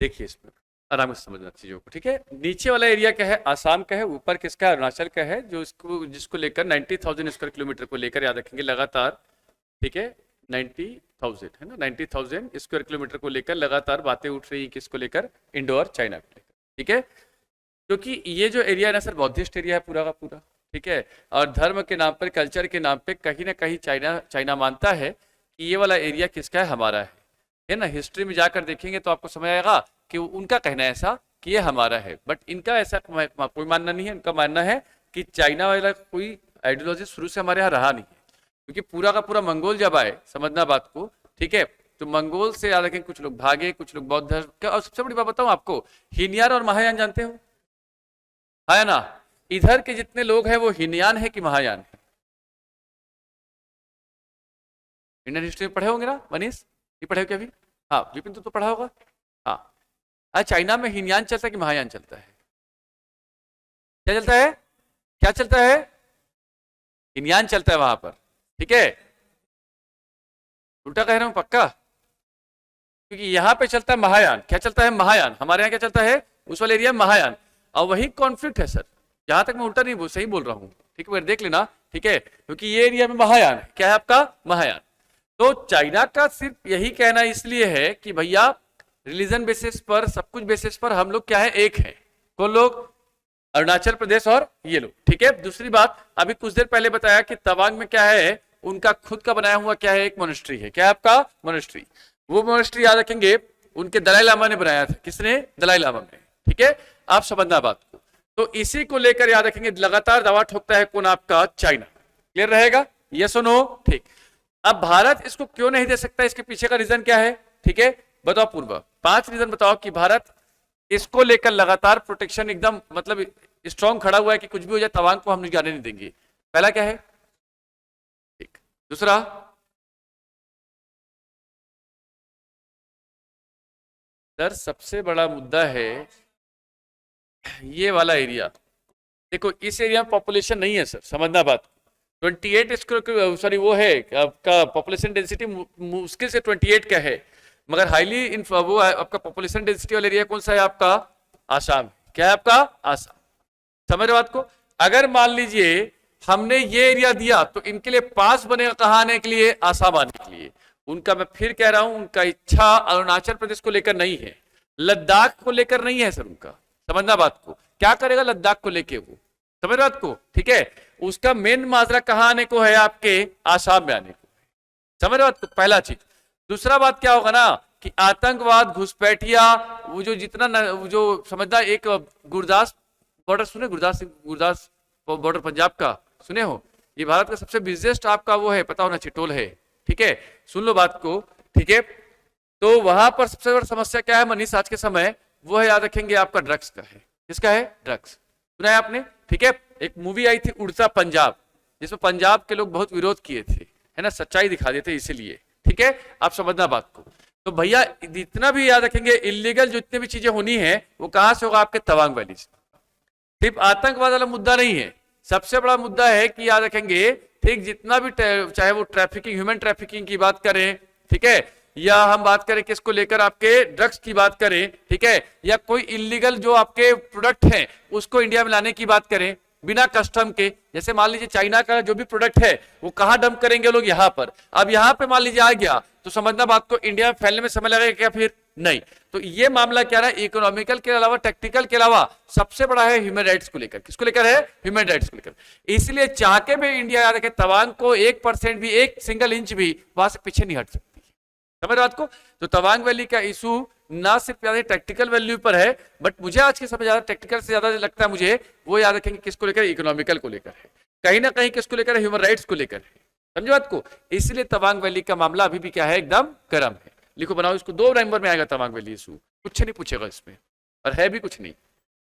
देखिए इसमें आराम से समझना चीज़ों को, ठीक है। नीचे वाला एरिया क्या है, आसाम का है, ऊपर किसका है, अरुणाचल का है, जो इसको जिसको लेकर 90,000 स्क्वायर किलोमीटर को लेकर याद रखेंगे लगातार, ठीक है, 90,000 है ना, 90,000 स्क्वायर किलोमीटर को लेकर लगातार बातें उठ रही है, किसको लेकर, इंडो और चाइना को लेकर, ठीक है। क्योंकि ये जो एरिया है ना सर बौद्धिस्ट एरिया है पूरा का पूरा, ठीक है, और धर्म के नाम पर, कल्चर के नाम पे कहीं ना कहीं चाइना चाइना मानता है कि ये वाला एरिया किसका है, हमारा है ना। हिस्ट्री में जाकर देखेंगे तो आपको समझ आएगा कि उनका कहना है ऐसा कि ये हमारा है, बट इनका ऐसा कोई मानना नहीं है, उनका मानना है कि चाइना वाला कोई आइडियोलॉजी शुरू से हमारे यहाँ रहा नहीं है, क्योंकि पूरा का पूरा मंगोल जब आए, समझना बात को, ठीक है, तो मंगोल से याद रखें कुछ लोग भागे, कुछ लोग बौद्ध धर्म क्या, और सबसे बड़ी बात बताऊं आपको, हीनयान और महायान जानते हो, है ना, इधर के जितने लोग हैं वो हीनयान है कि महायान है, इंडियन हिस्ट्री में पढ़े होंगे ना मनीष, ये पढ़े हो क्या अभी, हाँ विपिन तो पढ़ा होगा, हाँ, चाइना में हीनयान चलता है कि महायान चलता है, क्या चलता है, क्या चलता है, इनयान चलता है वहां पर, ठीक है। उल्टा कह रहा हूं पक्का, क्योंकि यहां पे चलता है महायान। क्या चलता है, महायान। हमारे यहाँ क्या चलता है, उस वाले एरिया में महायान। और वही कॉन्फ्लिक्ट है सर, जहां तक मैं उल्टा नहीं सही बोल रहा हूं, ठीक है, देख लेना, ठीक है, क्योंकि ये एरिया में महायान है। क्या है आपका, महायान। तो चाइना का सिर्फ यही कहना इसलिए है कि भैया रिलीजन बेसिस पर, सब कुछ बेसिस पर हम लोग क्या है, एक है। कौन लोग, अरुणाचल प्रदेश और ये लोग, ठीक है। दूसरी बात, अभी कुछ देर पहले बताया कि तवांग में क्या है, उनका खुद का बनाया हुआ क्या है, एक मोनेस्ट्री है। क्या है आपका, मोनेस्ट्री। वो मोनेस्ट्री याद रखेंगे उनके दलाई लामा ने बनाया था। किसने, दलाई लामा ने, ठीक है। आप समझना बात को। तो इसी को लेकर याद रखेंगे, लगातार दवा ठोकता है कौन, आपका चाइना। क्लियर रहेगा, यस और नो, ठीक। अब भारत इसको क्यों नहीं दे सकता, इसके पीछे का रीजन क्या है, ठीक है, बताओ पूर्व। 5 रीजन बताओ कि भारत इसको लेकर लगातार प्रोटेक्शन एकदम मतलब स्ट्रॉन्ग खड़ा हुआ है कि कुछ भी हो जाए तवांग को हम जाने नहीं देंगे। पहला क्या है, ठीक। दूसरा, सर सबसे बड़ा मुद्दा है ये वाला एरिया। देखो इस एरिया में पॉपुलेशन नहीं है सर, समझना बात। 28 सॉरी वो है आपका पॉपुलेशन डेंसिटी मुश्किल से 28 का है, मगर हाईली वो आपका पॉपुलेशन डेंसिटी वाला एरिया कौन सा है आपका, आसाम। क्या है आपका, आसाम। समझ रहे बात को। अगर मान लीजिए हमने ये एरिया दिया तो इनके लिए पास बनेगा कहां आने के लिए, आसाम आने के लिए। उनका, मैं फिर कह रहा हूं, उनका इच्छा अरुणाचल प्रदेश को लेकर नहीं है, लद्दाख को लेकर नहीं है सर उनका। समझना बात को, क्या करेगा लद्दाख को लेके वो, समझ बात को, ठीक है। उसका मेन माजरा कहां आने को है, आपके आसाम में आने को, समझ बात को, पहला चीज। दूसरा बात क्या होगा ना कि आतंकवाद, घुसपैठिया, वो जो जितना वो जो समझना, एक गुरदास बॉर्डर सुने, गुरदास बॉर्डर पंजाब का सुने हो, ये भारत का सबसे बिजिएस्ट आपका वो है, पता होना चिटोल है, ठीक है। सुन लो बात को, ठीक है। तो वहां पर सबसे बड़ी समस्या क्या है मनीष आज के समय, वो है याद रखेंगे आपका ड्रग्स का है। किसका है, ड्रग्स। सुना है आपने, ठीक है। एक मूवी आई थी उड़ता पंजाब, जिसमें पंजाब के लोग बहुत विरोध किए थे, है ना, सच्चाई दिखा देते इसीलिए, ठीक है। आप समझना बात को। तो भैया जितना भी याद रखेंगे इलीगल जितनी भी चीजें होनी है वो कहां से होगा, आपके तवांग वैली से। सिर्फ आतंकवाद वाला मुद्दा नहीं है, सबसे बड़ा मुद्दा है कि याद रखेंगे, ठीक, जितना भी चाहे वो ट्रैफिकिंग, ह्यूमन ट्रैफिकिंग की बात करें, ठीक है, या हम बात करें किसको लेकर, आपके ड्रग्स की बात करें, ठीक है, या कोई इलीगल जो आपके प्रोडक्ट हैं उसको इंडिया में लाने की बात करें बिना कस्टम के। जैसे मान लीजिए चाइना का जो भी प्रोडक्ट है वो कहां डंप करेंगे लोग, यहां पर। अब यहां पे मान लीजिए आ गया तो समझना बात को, इंडिया में फैलने में समय लगेगा क्या, फिर नहीं। तो ये मामला क्या रहा, इकोनॉमिकल के अलावा, टेक्निकल के अलावा सबसे बड़ा है ह्यूमन राइट्स को लेकर। किसको लेकर है, ह्यूमन राइट्स को लेकर। इसलिए चाह के भी इंडिया याद रखे तवांग को 1% भी, 1 सिंगल इंच भी वहां से पीछे नहीं हट सकती, समझ बात को। तो तवांग वैली का इशू ना सिर्फ ज्यादा टेक्निकल वैल्यू पर है, बट मुझे आज के समय ज्यादा टेक्निकल से ज्यादा लगता है मुझे वो याद रखेंगे किसको लेकर, इकोनॉमिकल को लेकर है, कहीं ना कहीं किसको लेकर, ह्यूमन राइट्स को लेकर है, समझो बात को। इसलिए तवांग वैली का मामला अभी भी क्या है, एकदम गर्म है। लिखो, बनाओ इसको, 2 नवंबर में आएगा तवांग वैली इशू, कुछ नहीं पूछेगा इसमें, और है भी कुछ नहीं,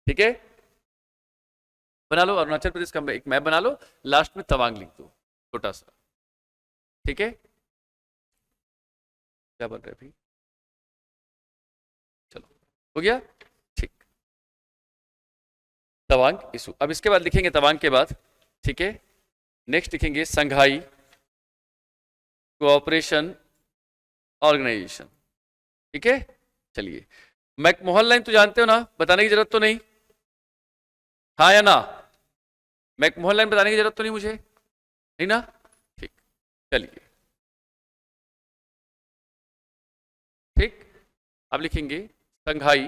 ठीक है। बना लो अरुणाचल प्रदेश का एक मैप बना लो, लास्ट में तवांग लिख दो छोटा सा, ठीक है। क्या बन रहा है अभी, चलो हो गया, ठीक। तवांग इशू, अब इसके बाद लिखेंगे तवांग के बाद, ठीक है। नेक्स्ट लिखेंगे संघाई कोऑपरेशन ऑर्गेनाइजेशन, ठीक है। चलिए, मैकमोहन लाइन तो जानते हो ना, बताने की जरूरत तो नहीं, हाँ या ना, मैकमोहन लाइन बताने की जरूरत तो नहीं मुझे, नहीं ना, ठीक। चलिए, ठीक। अब लिखेंगे संघाई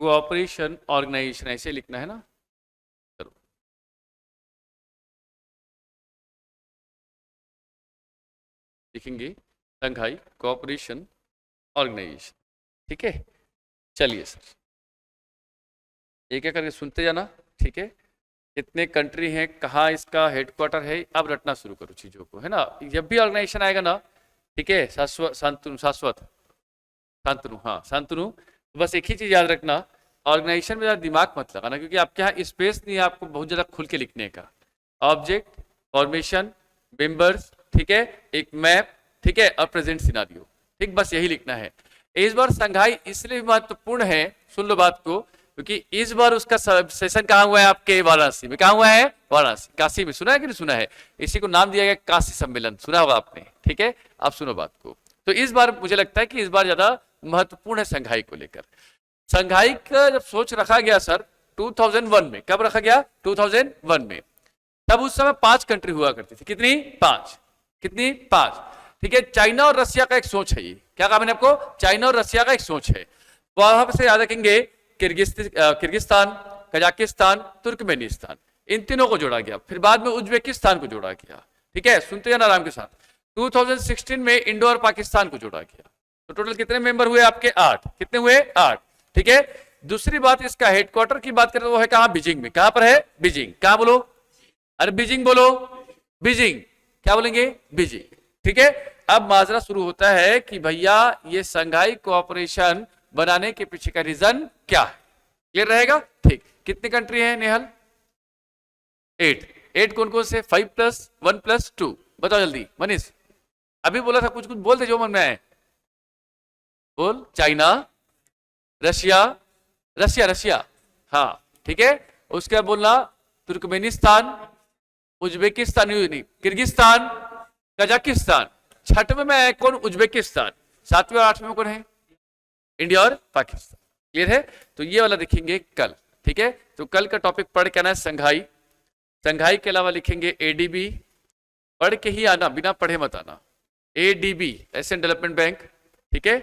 कोऑपरेशन ऑर्गेनाइजेशन, ऐसे लिखना है ना, चलो लिखेंगे संघाई कोऑपरेशन ऑर्गेनाइजेशन, ठीक है। चलिए सर, एक एक करके सुनते जाना, ठीक है। कितने कंट्री हैं, कहाँ इसका हेडक्वार्टर है, अब रटना शुरू करो चीजों को, है ना। जब भी ऑर्गेनाइजेशन आएगा ना, ठीक है, शाश्वत, शांतनु, हाँ शांतनु, तो बस एक ही चीज याद रखना, ऑर्गेनाइजेशन में ज्यादा दिमाग मत लगाना, क्योंकि आपके यहाँ स्पेस नहीं है आपको बहुत ज्यादा खुल के लिखने का। ऑब्जेक्ट, फॉर्मेशन, मेंबर्स, ठीक है, एक मैप, ठीक है, और प्रेजेंट सिनारियो, ठीक, बस यही लिखना है। इस बार संघाई इसलिए भी महत्वपूर्ण है, सुन लो बात को, क्योंकि इस बार उसका सेशन कहाँ हुआ है आपके वाराणसी में, कहाँ हुआ है वाराणसी, काशी में। सुना है कि नहीं सुना है? इसी को नाम दिया गया काशी सम्मेलन, सुना होगा आपने, ठीक है। आप सुनो बात को। तो इस बार मुझे लगता है कि इस बार ज्यादा महत्वपूर्ण है संघाई को लेकर। संघाई का जब सोच रखा गया सर 2001 में, कब रखा गया? 2001 में। तब उस समय 5 कंट्री हुआ करती थी। कितनी? 5। कितनी? 5। ठीक है। चाइना और रशिया का एक सोच है ये। क्या कहा मैंने आपको? चाइना और रशिया का एक सोच है। वहां से याद रखेंगे किर्गिस्तान, कजाकिस्तान, तुर्कमेनिस्तान, इन तीनों को जोड़ा गया। फिर बाद में उज्बेकिस्तान को जोड़ा गया। ठीक है, सुनते जाना आराम के साथ। 2016 में इंडो और पाकिस्तान को जोड़ा गया। तो टोटल कितने मेंबर हुए आपके? 8। कितने हुए? 8। ठीक है। दूसरी बात, इसका हेडक्वार्टर की बात करें तो वो है कहां? बीजिंग में। कहां पर है? बीजिंग। कहां बोलो? अरे बीजिंग बोलो। बीजिंग। क्या बोलेंगे? बीजिंग। ठीक है। अब माजरा शुरू होता है कि भैया ये संघाई कोऑपरेशन बनाने के पीछे का रीजन क्या है? क्लियर रहेगा? ठीक। कितनी कंट्री है नेहल? 8। 8 कौन कौन से? 5 + 1 + 2। बताओ जल्दी मनीष। अभी बोला था, कुछ कुछ बोलते जो मन में आए। बोल। चाइना, रशिया, रशिया रशिया, हाँ ठीक है। उसके बाद बोलना तुर्कमेनिस्तान, उज्बेकिस्तान, किर्गिस्तान, कजाकिस्तान। 6वें में है कौन? उज्बेकिस्तान। 7वें और 8वें में कौन है? इंडिया और पाकिस्तान। क्लियर है? तो ये वाला देखेंगे कल। ठीक है। तो कल का टॉपिक पढ़ के आना है संघाई। संघाई के अलावा लिखेंगे एडीबी। पढ़ के ही आना, बिना पढ़े मत आना। ADB, Asian development bank. ठीक है।